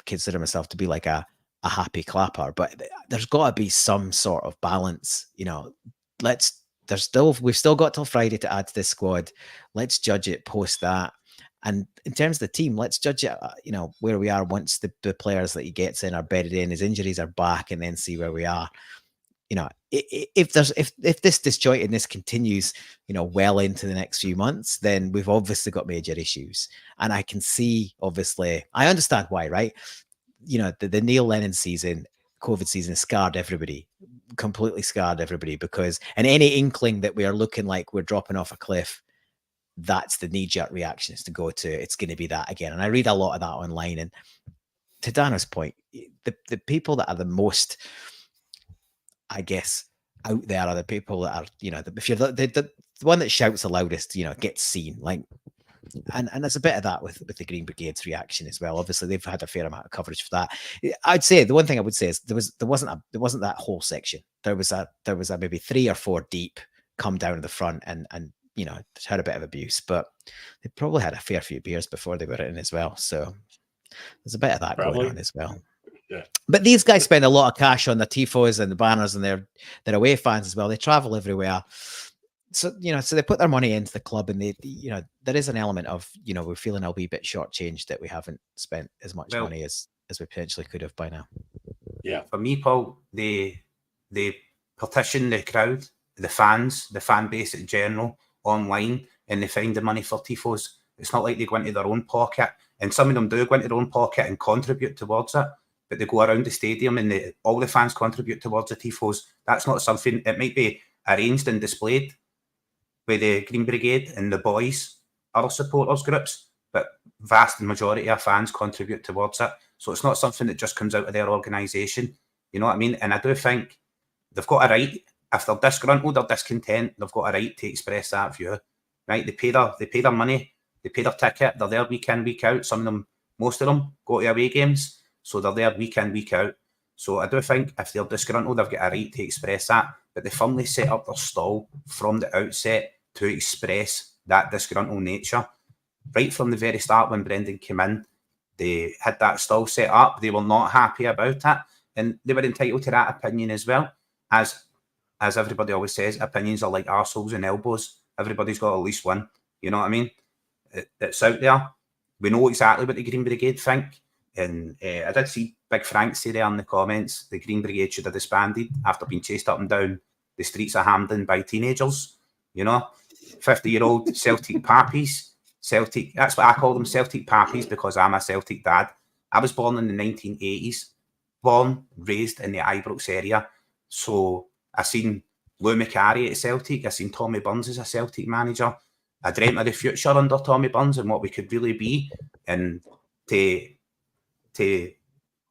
consider myself to be like a happy clapper, but there's got to be some sort of balance. We've still got till Friday to add to this squad. Let's judge it post that. And in terms of the team, let's judge it, where we are once the players that he gets in are bedded in, his injuries are back, and then see where we are. If this disjointedness continues, well into the next few months, then we've obviously got major issues. And I can see, obviously, I understand why, right? The Neil Lennon season, COVID season, scarred everybody, completely scarred everybody, because, and any inkling that we are looking like we're dropping off a cliff, that's the knee-jerk reaction, is to go to, it's going to be that again. And I read a lot of that online. And to Dana's point, the people that are the most, I guess, out there are the people that are, if you're the one that shouts the loudest, gets seen. Like, and there's a bit of that with the Green Brigade's reaction as well. Obviously, they've had a fair amount of coverage for that. I'd say the one thing I would say is there wasn't that whole section. There was a maybe 3 or 4 deep come down to the front and had a bit of abuse, but they probably had a fair few beers before they were in as well. So there's a bit of that going on as well. Yeah. But these guys spend a lot of cash on the tifos and the banners and their away fans as well. They travel everywhere. So, so they put their money into the club, and they, there is an element of, we're feeling a wee bit shortchanged that we haven't spent as much money as we potentially could have by now. Yeah. For me, Paul, they partition the crowd, the fans, the fan base in general, online, and they find the money for tifos. It's not like they go into their own pocket, and some of them do go into their own pocket and contribute towards it, but they go around the stadium and all the fans contribute towards the tifos. That's not something, it might be arranged and displayed by the Green Brigade and the boys, other supporters groups, but vast majority of fans contribute towards it. So it's not something that just comes out of their organisation. You know what I mean? And I do think they've got a right, if they're disgruntled or discontent, they've got a right to express that view. Right? They pay their money, they pay their ticket, they're there week in, week out. Some of them, most of them, go to away games, so they're there week in, week out. So I do think if they're disgruntled, they've got a right to express that. But they firmly set up their stall from the outset to express that disgruntled nature. Right from the very start, when Brendan came in, they had that stall set up. They were not happy about it, and they were entitled to that opinion as well. As everybody always says, opinions are like arseholes and elbows. Everybody's got at least one. You know what I mean? It's out there. We know exactly what the Green Brigade think. And I did see Big Frank say there in the comments, the Green Brigade should have disbanded after being chased up and down the streets of Hampden by teenagers. You know, 50-year-old Celtic pappies. Celtic, that's what I call them, Celtic pappies, because I'm a Celtic dad. I was born in the 1980s, born, raised in the Ibrox area. So I seen Lou McCarry at Celtic. I seen Tommy Burns as a Celtic manager. I dreamt of the future under Tommy Burns and what we could really be. And to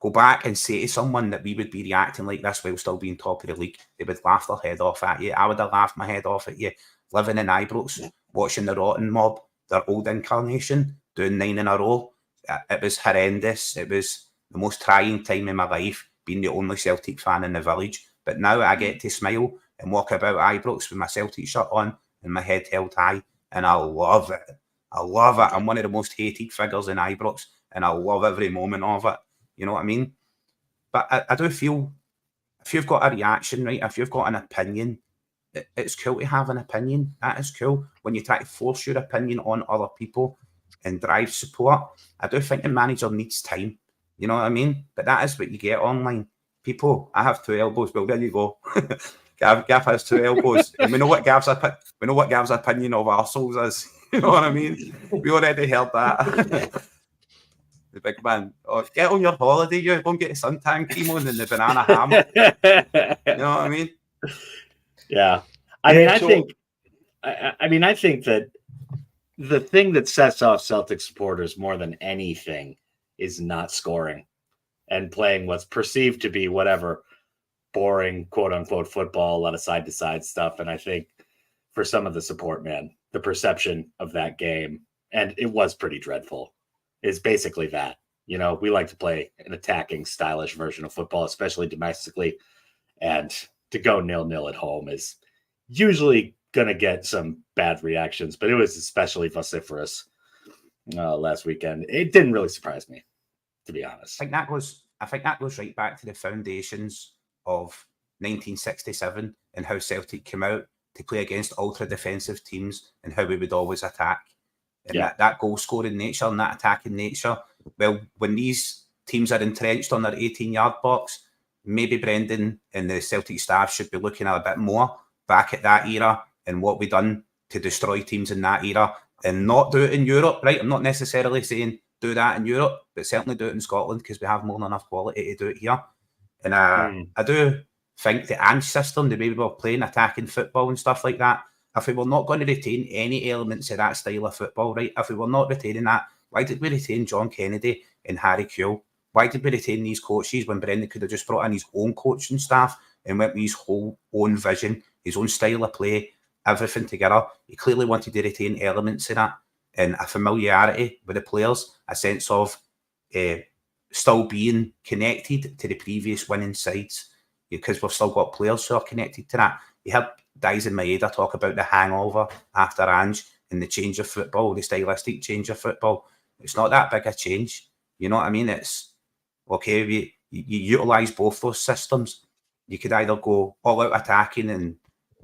go back and say to someone that we would be reacting like this while still being top of the league, they would laugh their head off at you. I would have laughed my head off at you. Living in Ibrox, watching the Rotten Mob, their old incarnation, doing 9 in a row. It was horrendous. It was the most trying time in my life, being the only Celtic fan in the village. But now I get to smile and walk about Ibrox with my Celtic shirt on and my head held high, and I love it. I love it. I'm one of the most hated figures in Ibrox, and I love every moment of it. You know what I mean? But I do feel if you've got a reaction, right, if you've got an opinion, it's cool to have an opinion. That is cool. When you try to force your opinion on other people and drive support, I do think the manager needs time. You know what I mean? But that is what you get online. People, I have 2 elbows. Well, there you go. Gav has 2 elbows, and we know what Gav's opinion of arseholes is. You know what I mean? We already heard that. The big man. Oh, get on your holiday, you go and get a suntan cream on and the banana hammock. You know what I mean? Yeah. I mean, I think that the thing that sets off Celtic supporters more than anything is not scoring and playing what's perceived to be whatever boring, quote unquote, football, a lot of side to side stuff. And I think for some of the support, man, the perception of that game, and it was pretty dreadful, is basically that. You know, we like to play an attacking, stylish version of football, especially domestically. And to go 0-0 at home is usually going to get some bad reactions, but it was especially vociferous last weekend. It didn't really surprise me, to be honest. I think that goes right back to the foundations of 1967 and how Celtic came out to play against ultra-defensive teams and how we would always attack. And that goal-scoring nature and that attacking nature, well, when these teams are entrenched on their 18-yard box, maybe Brendan and the Celtic staff should be looking at a bit more back at that era and what we done to destroy teams in that era and not do it in Europe, right? I'm not necessarily saying do that in Europe, but certainly do it in Scotland because we have more than enough quality to do it here. And I do think the Ange system, the way we were playing attacking football and stuff like that, if we were not going to retain any elements of that style of football, right? If we were not retaining that, why did we retain John Kennedy and Harry Kewell? Why did we retain these coaches when Brendan could have just brought in his own coaching staff and went with his whole own vision, his own style of play, everything together? He clearly wanted to retain elements of that and a familiarity with the players, a sense of still being connected to the previous winning sides because we've still got players who are connected to that. You heard Dies and Maeda talk about the hangover after Ange and the change of football, the stylistic change of football. It's not that big a change. You know what I mean? It's okay, you utilise both those systems. You could either go all out attacking and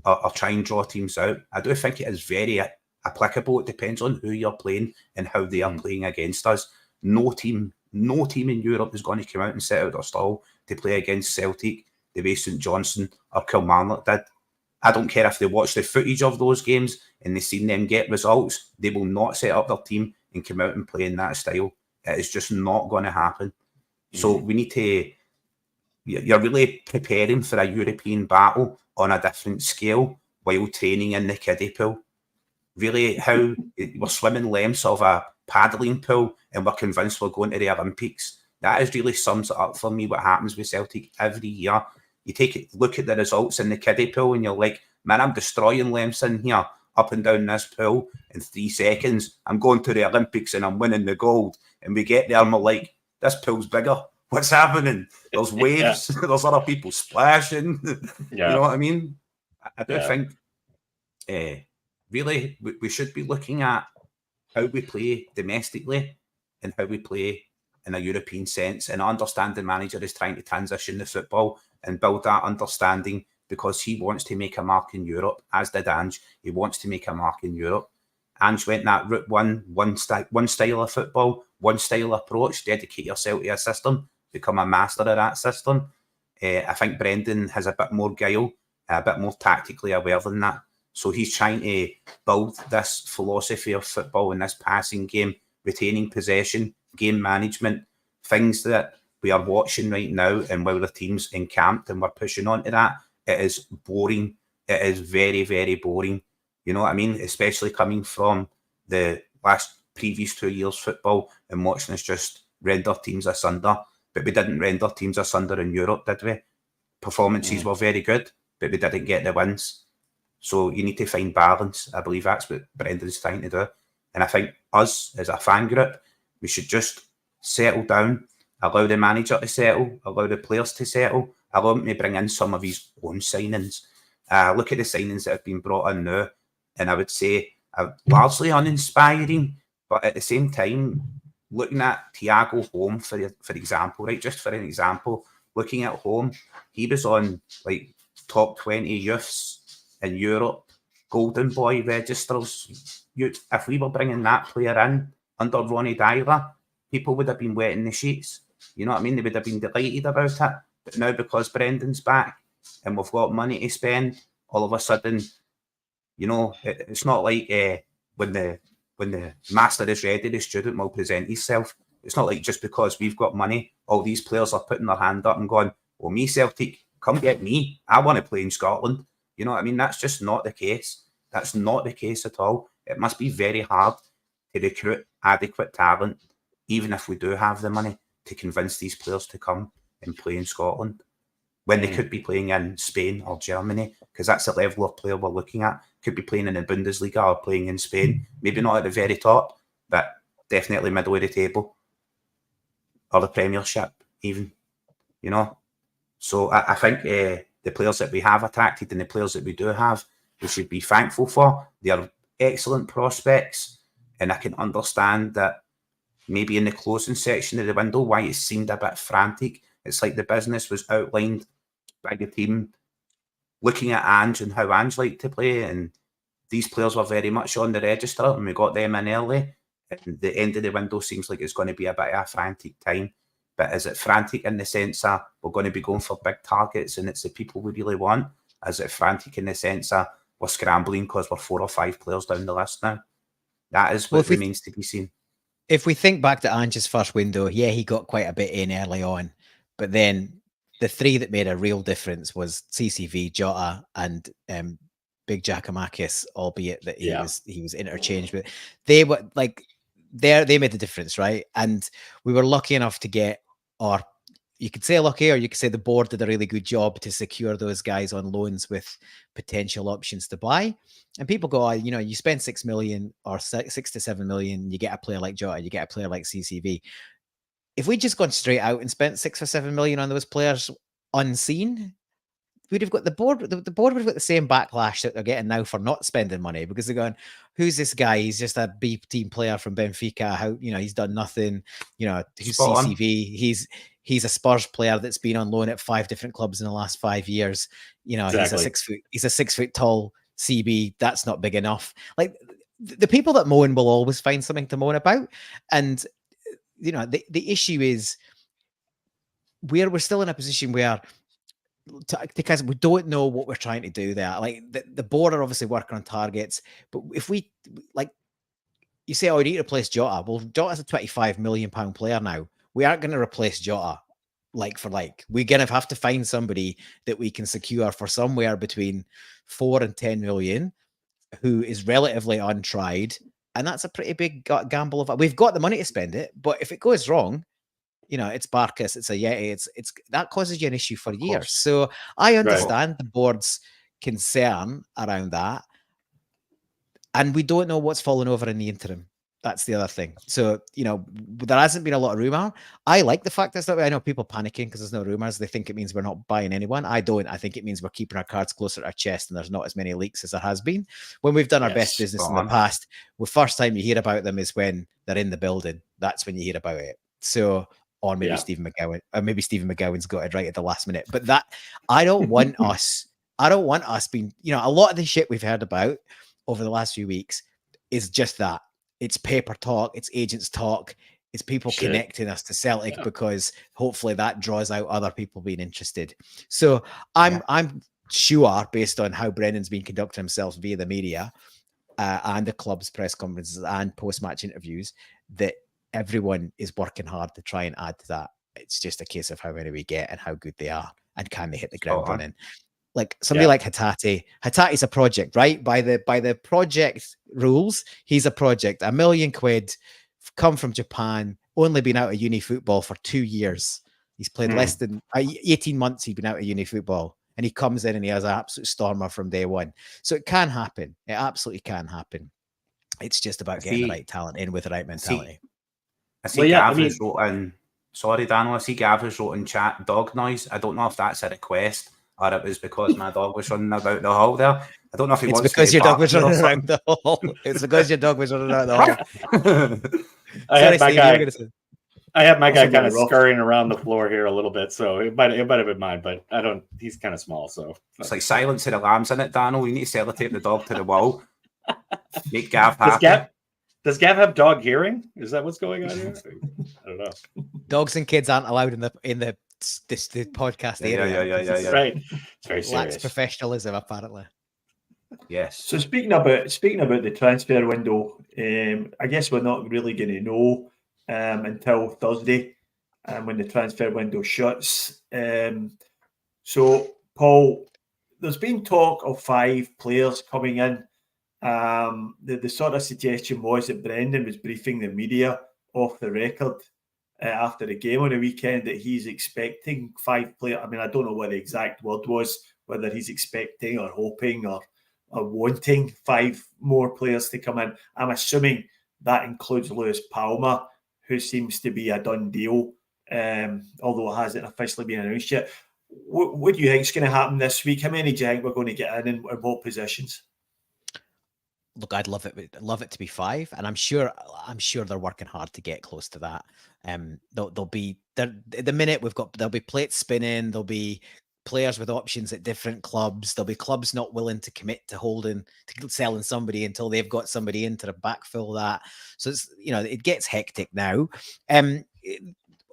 or try and draw teams out. I do think it is very applicable. It depends on who you're playing and how they are playing against us. No team in Europe is going to come out and set out their stall to play against Celtic the way St Johnstone or Kilmarnock did. I don't care if they watch the footage of those games and they've seen them get results. They will not set up their team and come out and play in that style. It is just not going to happen. So we need to... You're really preparing for a European battle on a different scale while training in the kiddie pool. Really, how we're swimming lengths of a paddling pool and we're convinced we're going to the Olympics. That is really sums it up for me what happens with Celtic every year. You look at the results in the kiddie pool and you're like, man, I'm destroying Lemson here up and down this pool in 3 seconds. I'm going to the Olympics and I'm winning the gold. And we get there and we're like, this pool's bigger. What's happening? There's waves. There's other people splashing. You know what I mean? I do think really we should be looking at how we play domestically and how we play in a European sense. And I understand the manager is trying to transition the football and build that understanding because he wants to make a mark in Europe, as did Ange. He wants to make a mark in Europe. Ange went that route one style of football, one style approach, dedicate yourself to a system, become a master of that system. I think Brendan has a bit more guile, a bit more tactically aware than that. So he's trying to build this philosophy of football in this passing game, retaining possession, game management, things that we are watching right now. And while the team's encamped and we're pushing on to that, it is boring. It is very, very boring. You know what I mean? Especially coming from the previous 2 years football and watching us just render teams asunder. But we didn't render teams asunder in Europe, did we? Performances were very good, but we didn't get the wins. So you need to find balance. I believe that's what Brendan's trying to do. And I think us as a fan group, we should just settle down, allow the manager to settle, allow the players to settle, allow him to bring in some of his own signings. Look at the signings that have been brought in now, and I would say largely uninspiring, but at the same time, looking at Thiago Home, for example, right, just for an example, looking at Home, he was on like top 20 youths in Europe, Golden Boy registers. If we were bringing that player in under Ronnie Dyler, people would have been wetting the sheets. You know what I mean? They would have been delighted about it. But now because Brendan's back and we've got money to spend, all of a sudden, you know, it's not like when the master is ready, the student will present himself. It's not like just because we've got money, all these players are putting their hand up and going, well, me, Celtic, come get me. I want to play in Scotland. You know what I mean? That's just not the case. That's not the case at all. It must be very hard to recruit adequate talent, even if we do have the money, to convince these players to come and play in Scotland when they could be playing in Spain or Germany, because that's the level of player we're looking at. Could be playing in the Bundesliga or playing in Spain. Maybe not at the very top, but definitely middle of the table or the Premiership even, you know. So I think the players that we have attracted and the players that we do have, we should be thankful for. They are excellent prospects, and I can understand that maybe in the closing section of the window why it seemed a bit frantic. It's like the business was outlined by the team, looking at Ange and how Ange liked to play, and these players were very much on the register, and we got them in early. And the end of the window seems like it's going to be a bit of a frantic time. But is it frantic in the sense that we're going to be going for big targets and it's the people we really want? Is it frantic in the sense that we're scrambling because we're 4 or 5 players down the list now? That is what remains to be seen. If we think back to Ange's first window, yeah, he got quite a bit in early on. But then the 3 that made a real difference was CCV, Jota, and Big Giacomakis, albeit that he was interchanged. But they were like, they made the difference, right? And we were lucky enough to get, or you could say lucky, or you could say the board did a really good job to secure those guys on loans with potential options to buy. And people go, you know, you spend 6 million or 6 to 7 million, you get a player like Jota, you get a player like CCV. If we'd just gone straight out and spent 6 or 7 million on those players unseen, we'd have got the board would have got the same backlash that they're getting now for not spending money, because they're going, who's this guy? He's just a B team player from Benfica. How, you know, he's done nothing. You know, who's CCV? He's a Spurs player that's been on loan at 5 different clubs in the last 5 years. You know, exactly. He's a 6 foot tall CB. That's not big enough. Like, the people that moan will always find something to moan about. And, you know, the issue is we're still in a position where, because we don't know what we're trying to do there. Like, the board are obviously working on targets, but if we, like, you say, oh, we need to replace Jota. Well, Jota's a £25 million player now. We aren't going to replace Jota like for like. We're going to have to find somebody that we can secure for somewhere between 4 and 10 million, who is relatively untried and that's a pretty big gamble. We've got the money to spend it, but if it goes wrong, it's Barkas, it's a Yeti, it's that causes you an issue for years. So I understand the board's concern around that, and we don't know what's fallen over in the interim. That's the other thing. So, there hasn't been a lot of rumor. I like the fact that's that way. I know people panicking because there's no rumors. They think it means we're not buying anyone. I don't. I think it means we're keeping our cards closer to our chest and there's not as many leaks as there has been. When we've done our best business in the past, the first time you hear about them is when they're in the building. That's when you hear about it. So, or maybe Stephen McGowan, or maybe Stephen McGowan's got it right at the last minute. But that, I don't want us being, a lot of the shit we've heard about over the last few weeks is just that. It's paper talk, it's agents talk, it's people connecting us to Celtic because hopefully that draws out other people being interested. So I'm sure, based on how Brendan's been conducting himself via the media and the club's press conferences and post-match interviews, that everyone is working hard to try and add to that. It's just a case of how many we get and how good they are and can they hit the ground running. Like somebody like Hatate. Hatate's a project, right? By the project rules, he's a project. £1 million, come from Japan, only been out of uni football for 2 years. He's played less than 18 months. He's been out of uni football, and he comes in and he has an absolute stormer from day one. So it can happen. It absolutely can happen. It's just about getting the right talent in with the right mentality. I see Gav has wrote in. Sorry, Daniel. I see Gav has wrote in chat dog noise. I don't know if that's a request or it was because my dog was running about the hall there. I don't know if he wants to. It's because your dog was running around the hall. It's because your dog was running around the hall. I have my guy kind of scurrying around the floor here a little bit, so it might have been mine, but I don't. He's kind of small, so it's like Silence of the Lambs in it, Daniel. You need to sellotape the dog to the wall. Make Gav happy. Does Gav have dog hearing? Is that what's going on here? I don't know. Dogs and kids aren't allowed in the podcast area. Yeah. Right. It's very serious. Lacks professionalism, apparently. Yes. So speaking about the transfer window, I guess we're not really going to know until Thursday, when the transfer window shuts. So Paul, there's been talk of 5 players coming in. The sort of suggestion was that Brendan was briefing the media off the record after the game on the weekend that he's expecting 5 players. I mean, I don't know what the exact word was, whether he's expecting or hoping or wanting 5 more players to come in. I'm assuming that includes Lewis Palmer, who seems to be a done deal, although it hasn't officially been announced yet. What do you think is going to happen this week? How many do you think we're going to get in what positions? Look, I'd love it to be 5, and I'm sure they're working hard to get close to that. There'll be at the minute there'll be plates spinning, there'll be players with options at different clubs, there'll be clubs not willing to commit to selling somebody until they've got somebody in to backfill that. So it's, it gets hectic now. I'm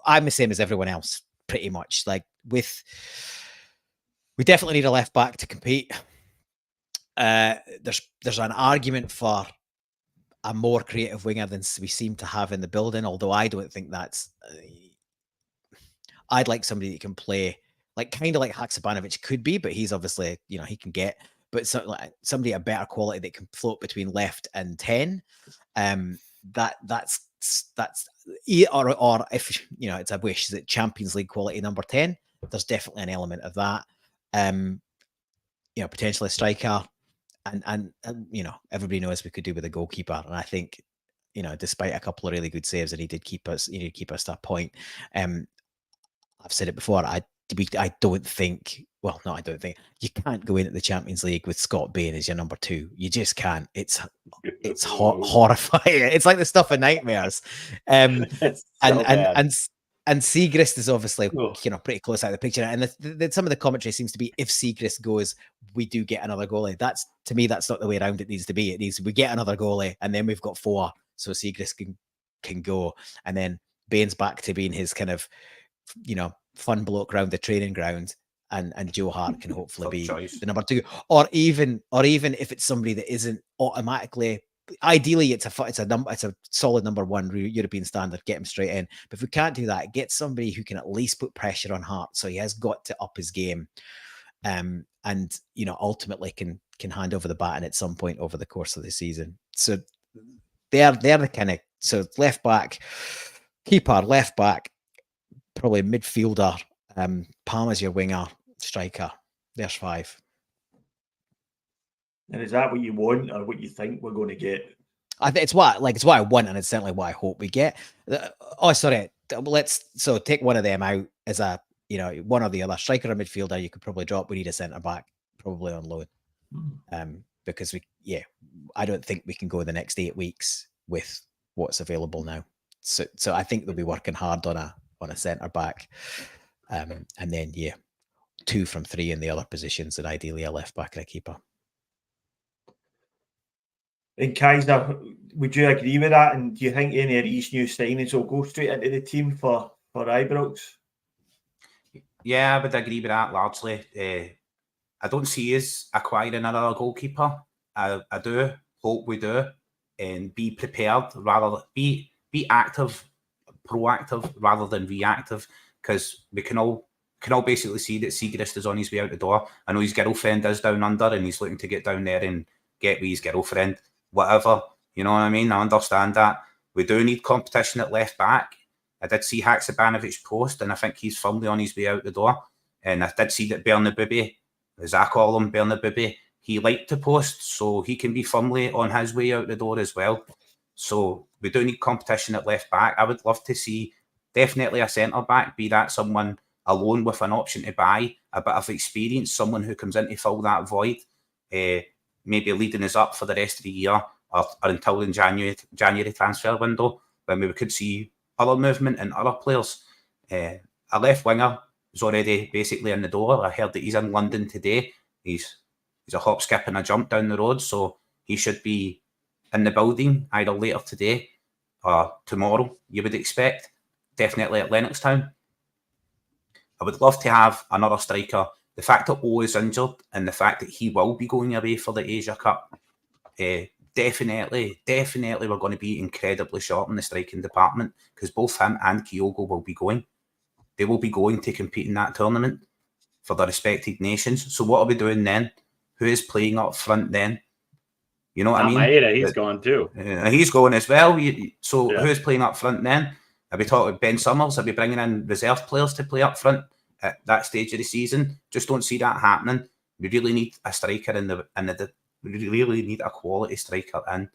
the same as everyone else, pretty much. Like we definitely need a left back to compete. There's an argument for a more creative winger than we seem to have in the building, although I don't think that's. I'd like somebody that can play kind of like Haksabanovic could be, but he's obviously he can get. But somebody a better quality that can float between left and 10. That's or if it's a wish that Champions League quality number 10. There's definitely an element of that. Potentially a striker. And everybody knows we could do with a goalkeeper, and I think despite a couple of really good saves, and he did keep us to a point. I've said it before. I don't think. Well, no, I don't think you can't go into the Champions League with Scott Bain as your number 2. You just can't. It's horrifying. It's like the stuff of nightmares. And Siegrist is obviously, pretty close out of the picture. And some of the commentary seems to be if Siegrist goes, we do get another goalie. To me, that's not the way around it needs to be. It needs we get another goalie, and then we've got 4, so Siegrist can go, and then Bain's back to being his kind of, fun bloke around the training ground, and Joe Hart can hopefully be the number 2, or even if it's somebody that isn't automatically. Ideally, it's a solid number 1 European standard. Get him straight in. But if we can't do that, get somebody who can at least put pressure on Hart. So he has got to up his game, and ultimately can hand over the baton at some point over the course of the season. So they're the kind of, so left back, keeper, left back, probably midfielder, Palmer's your winger, striker. There's 5. And is that what you want or what you think we're going to get? I think it's what I want, and it's certainly what I hope we get. Oh, sorry. Let's take one of them out as a, one or the other, striker or midfielder. You could probably drop. We need a centre back, probably on loan, because I don't think we can go the next 8 weeks with what's available now. So I think they'll be working hard on a centre back, and then 2 from 3 in the other positions, and ideally a left back and a keeper. And Kaiser, would you agree with that? And do you think any of these new signings will go straight into the team for Ibrox? Yeah, I would agree with that largely. I don't see us acquiring another goalkeeper. I do hope we do, and be prepared, rather be active, proactive rather than reactive, because we can all basically see that Segrist is on his way out the door. I know his girlfriend is down under and he's looking to get down there and get with his girlfriend, whatever. You know what I mean? I understand that. We do need competition at left back. I did see Haksabanovic post, and I think he's firmly on his way out the door. And I did see that Bernabubi, as I call him, Bernabubi, he liked to post, so he can be firmly on his way out the door as well. So we do need competition at left back. I would love to see definitely a centre back, be that someone alone with an option to buy, a bit of experience, someone who comes in to fill that void, maybe leading us up for the rest of the year or until the January transfer window, when we could see other movement and other players. A left winger is already basically in the door. I heard that he's in London today. He's a hop, skip and a jump down the road, so he should be in the building either later today or tomorrow, you would expect. Definitely at Lennoxtown. I would love to have another striker. The fact that O is injured and the fact that he will be going away for the Asia Cup, definitely we're going to be incredibly short in the striking department, because both him and Kyogo will be going. They will be going to compete in that tournament for their respected nations. So what are we doing then? Who is playing up front then? You know what I mean? Maeda, he's going too. He's going as well. Who's playing up front then? Are we talking Ben Summers? Are we bringing in reserve players to play up front at that stage of the season? Just don't see that happening. We really need a striker we really need a quality striker in.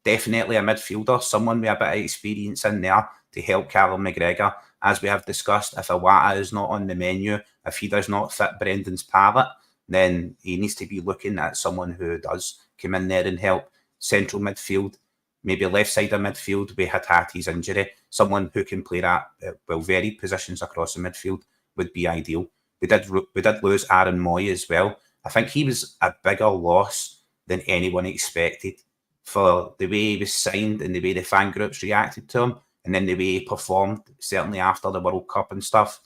Definitely a midfielder, someone with a bit of experience in there to help Callum McGregor. As we have discussed, if Iwata is not on the menu, if he does not fit Brendan's palette, then he needs to be looking at someone who does come in there and help. Central midfield, maybe left side of midfield with Hatati's injury, someone who can play that varied positions across the midfield would be ideal. We did lose Aaron Moy as well. I think he was a bigger loss than anyone expected, for the way he was signed and the way the fan groups reacted to him, and then the way he performed, certainly after the World Cup and stuff,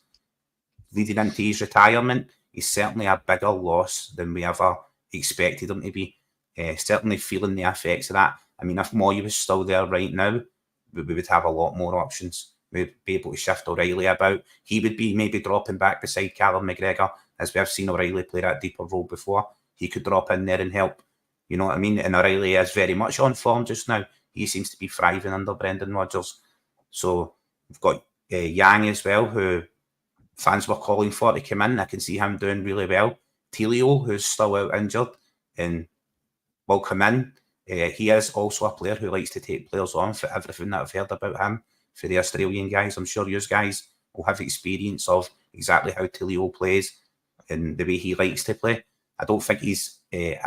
leading into his retirement. He's certainly a bigger loss than we ever expected him to be. Certainly feeling the effects of that. I mean, if Moy was still there right now, we would have a lot more options. We'd be able to shift O'Reilly about. He would be maybe dropping back beside Callum McGregor, as we have seen O'Reilly play that deeper role before. He could drop in there and help. You know what I mean? And O'Reilly is very much on form just now. He seems to be thriving under Brendan Rodgers. So we've got Yang as well, who fans were calling for to come in. I can see him doing really well. Tilio, who's still out injured, and will come in. He is also a player who likes to take players on. For everything that I've heard about him, for the Australian guys, I'm sure you guys will have experience of exactly how Tilio plays and the way he likes to play. I don't think he's like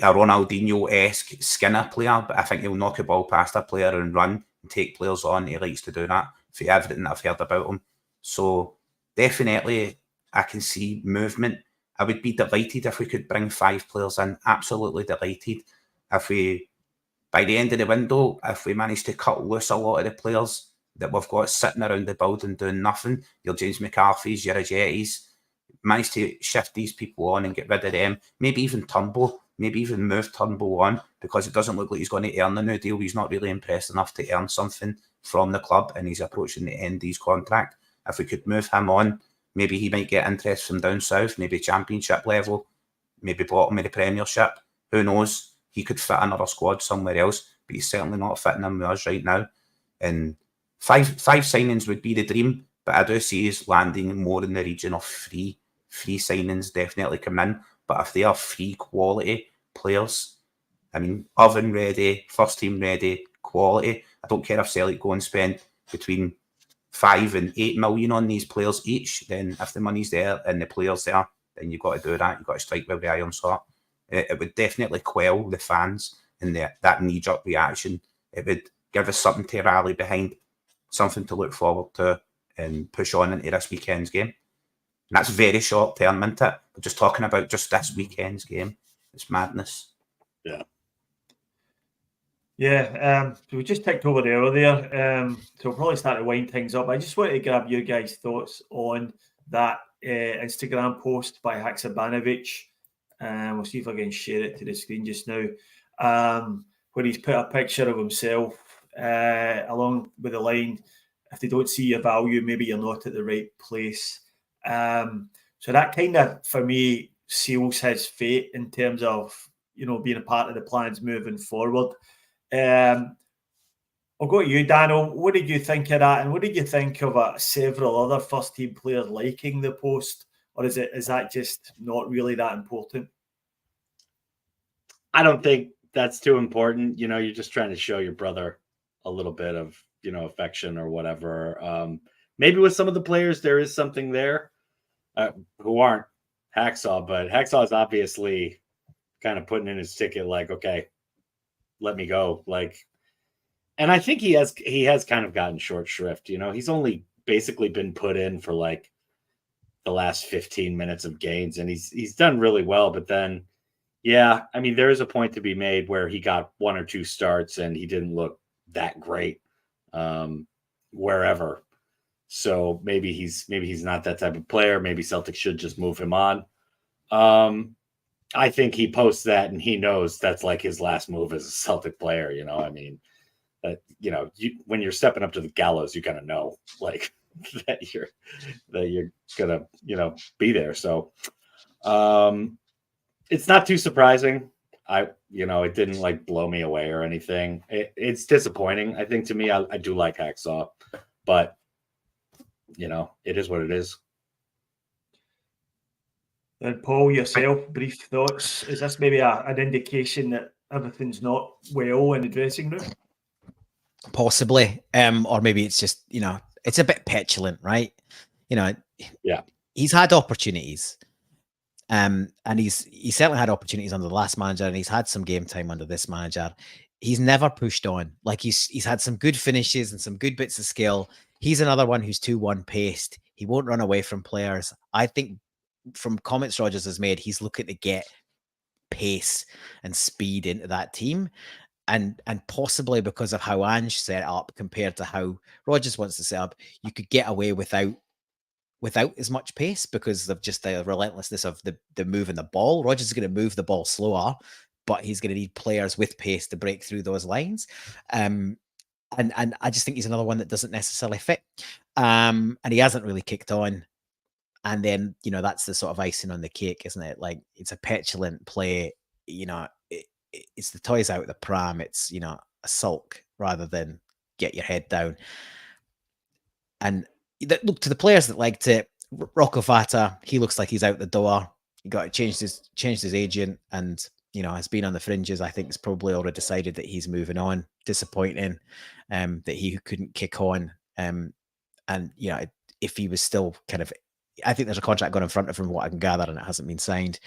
a Ronaldinho-esque Skinner player, but I think he'll knock a ball past a player and run and take players on. He likes to do that, for everything I've heard about him. So definitely I can see movement. I would be delighted if we could bring 5 players in. Absolutely delighted. If we, by the end of the window, if we manage to cut loose a lot of the players that we've got sitting around the building doing nothing, your James McCarthy's, your Ajetis, manage to shift these people on and get rid of them. Maybe even Turnbull. Maybe even move Turnbull on, because it doesn't look like he's going to earn a new deal. He's not really impressed enough to earn something from the club, and he's approaching the end of his contract. If we could move him on, maybe he might get interest from down south, maybe Championship level, maybe bottom of the Premiership. Who knows? he could fit another squad somewhere else, but he's certainly not fitting in with us right now. And five signings would be the dream, but I do see us landing more in the region of three signings definitely come in. But if they are 3 quality players, I mean, oven ready, first team ready, quality, I don't care if Celtic go and spend between 5 and 8 million on these players each. Then if the money's there and the players there, then you've got to do that. You've got to strike with the iron sword. It would definitely quell the fans and that knee-jerk reaction. It would give us something to rally behind, something to look forward to and push on into this weekend's game. And that's very short term, isn't it? We're just talking about just this weekend's game. It's madness. Yeah. Yeah, so we just ticked over the hour there, so we'll probably start to wind things up. I just wanted to grab your guys' thoughts on that Instagram post by Haksabanovic. We'll see if I can share it to the screen just now, where he's put a picture of himself along with the line, if they don't see your value, maybe you're not at the right place. So that kind of, for me, seals his fate in terms of, being a part of the plans moving forward. I'll go to you, Daniel. What did you think of that? And what did you think of several other first-team players liking the post? Or is that just not really that important? I don't think that's too important. You're just trying to show your brother a little bit of, affection or whatever. Maybe with some of the players, there is something there who aren't Hacksaw, but Hacksaw is obviously kind of putting in his ticket like, okay, let me go. And I think he has kind of gotten short shrift. He's only basically been put in for like the last 15 minutes of games, and he's done really well. But then, yeah, I mean, there is a point to be made where he got 1 or 2 starts and he didn't look that great wherever. So maybe he's not that type of player. Maybe Celtic should just move him on. I think he posts that and he knows that's like his last move as a Celtic player. I mean, when you're stepping up to the gallows, you kind of know like that you're gonna be there. So it's not too surprising. It didn't like blow me away or anything. It's disappointing. I think to me, I do like Hacksaw, but it is what it is. And Paul, yourself, brief thoughts. Is this maybe an indication that everything's not well in the dressing room? Possibly. Or maybe it's just, it's a bit petulant, right? Yeah. He's had opportunities. And he certainly had opportunities under the last manager, and he's had some game time under this manager. He's never pushed on. Like he's had some good finishes and some good bits of skill. He's another one who's 2-1 paced. He won't run away from players. I think from comments Rodgers has made, he's looking to get pace and speed into that team. And possibly because of how Ange set up compared to how Rodgers wants to set up, you could get away without as much pace because of just the relentlessness of the moving the ball. Rodgers is going to move the ball slower, but he's going to need players with pace to break through those lines. And I just think he's another one that doesn't necessarily fit. And he hasn't really kicked on. And then, that's the sort of icing on the cake, isn't it? Like, it's a petulant play, it's the toys out of the pram. It's, a sulk rather than get your head down. And look, to the players that liked it, Rocco Vata, he looks like he's out the door. He got changed his agent, and has been on the fringes. I think it's probably already decided that he's moving on. Disappointing that he couldn't kick on. And if he was still kind of, I think there's a contract going in front of him, from what I can gather, and it hasn't been signed.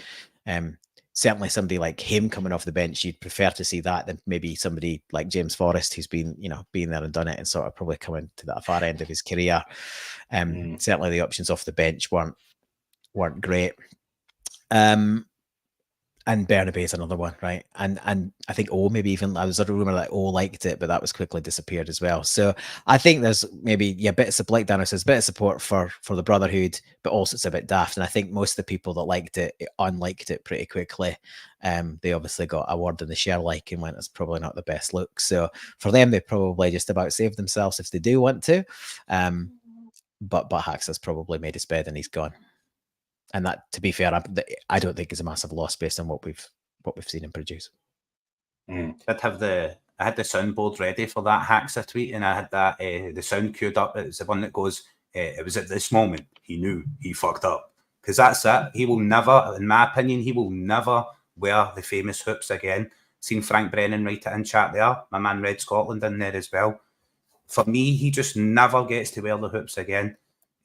Certainly somebody like him coming off the bench, you'd prefer to see that than maybe somebody like James Forrest, who's been there and done it and sort of probably coming to that far end of his career. Certainly the options off the bench weren't great. And Bernabé is another one, right? And I think maybe even I was a rumor that liked it, but that was quickly disappeared as well. So I think there's maybe a bit of, like Daniel says, a bit of support for the Brotherhood, but also it's a bit daft. And I think most of the people that liked it unliked it pretty quickly. They obviously got a word in the share like and went, it's probably not the best look. So for them, they probably just about saved themselves if they do want to. But Hax has probably made his bed and he's gone. And that, to be fair, I don't think is a massive loss based on what we've seen him produce. I had the soundboard ready for that Haxa tweet, and I had that the sound queued up. It's the one that goes, it was at this moment he knew he fucked up. Because that's it. He will never, in my opinion, he will never wear the famous hoops again. Seen Frank Brennan write it in chat there. My man Red Scotland in there as well. For me, he just never gets to wear the hoops again.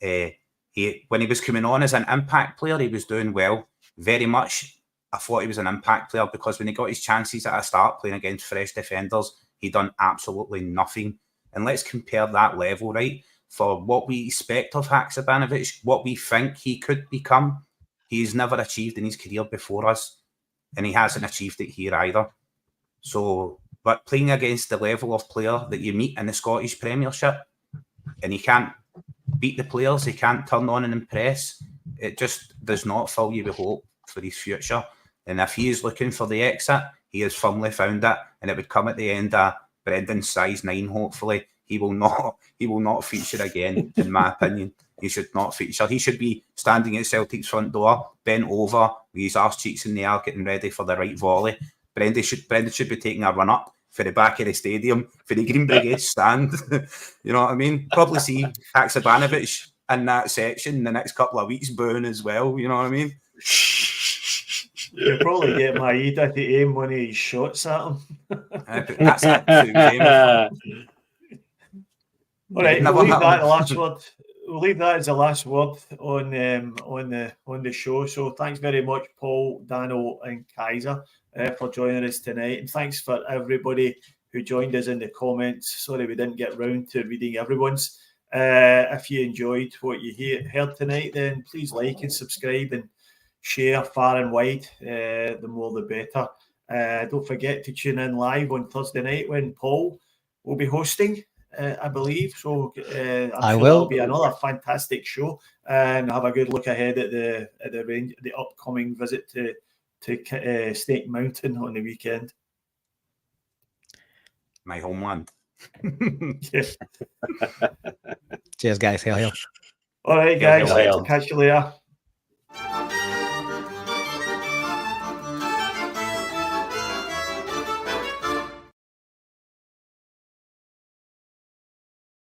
When he was coming on as an impact player, he was doing well. Very much, I thought he was an impact player because when he got his chances at a start playing against fresh defenders, he done absolutely nothing. And let's compare that level, right? For what we expect of Haksabanovic, what we think he could become, he's never achieved in his career before us. And he hasn't achieved it here either. So, but playing against the level of player that you meet in the Scottish Premiership, and he can't beat the players, he can't turn on and impress, it just does not fill you with hope for his future. And if he is looking for the exit, he has firmly found it, and it would come at the end of Brendan's size 9, hopefully. He will not feature again, in my opinion. He should not feature. He should be standing at Celtic's front door, bent over, with his arse cheeks in the air, getting ready for the right volley. Brendan should be taking a run up for the back of the stadium, for the Green Brigade stand. You know what I mean? Probably see Haksabanovic in that section in the next couple of weeks booing as well. You know what I mean? You'll probably get Maeda to aim one of his shots at him. That's it. All right, we'll leave that the last word. We'll leave that as the last word on the show. So thanks very much, Paul, Dano, and Kaiser, for joining us tonight, and thanks for everybody who joined us in the comments. Sorry we didn't get round to reading everyone's. If you enjoyed what you heard tonight, then please like and subscribe and share far and wide. The more the better. Don't forget to tune in live on Thursday night when Paul will be hosting. I believe so. I'm sure that'll be another fantastic show, and have a good look ahead at the upcoming visit to Snake Mountain on the weekend. My homeland. Cheers, guys. Hail, hail. All right, guys. Catch you later.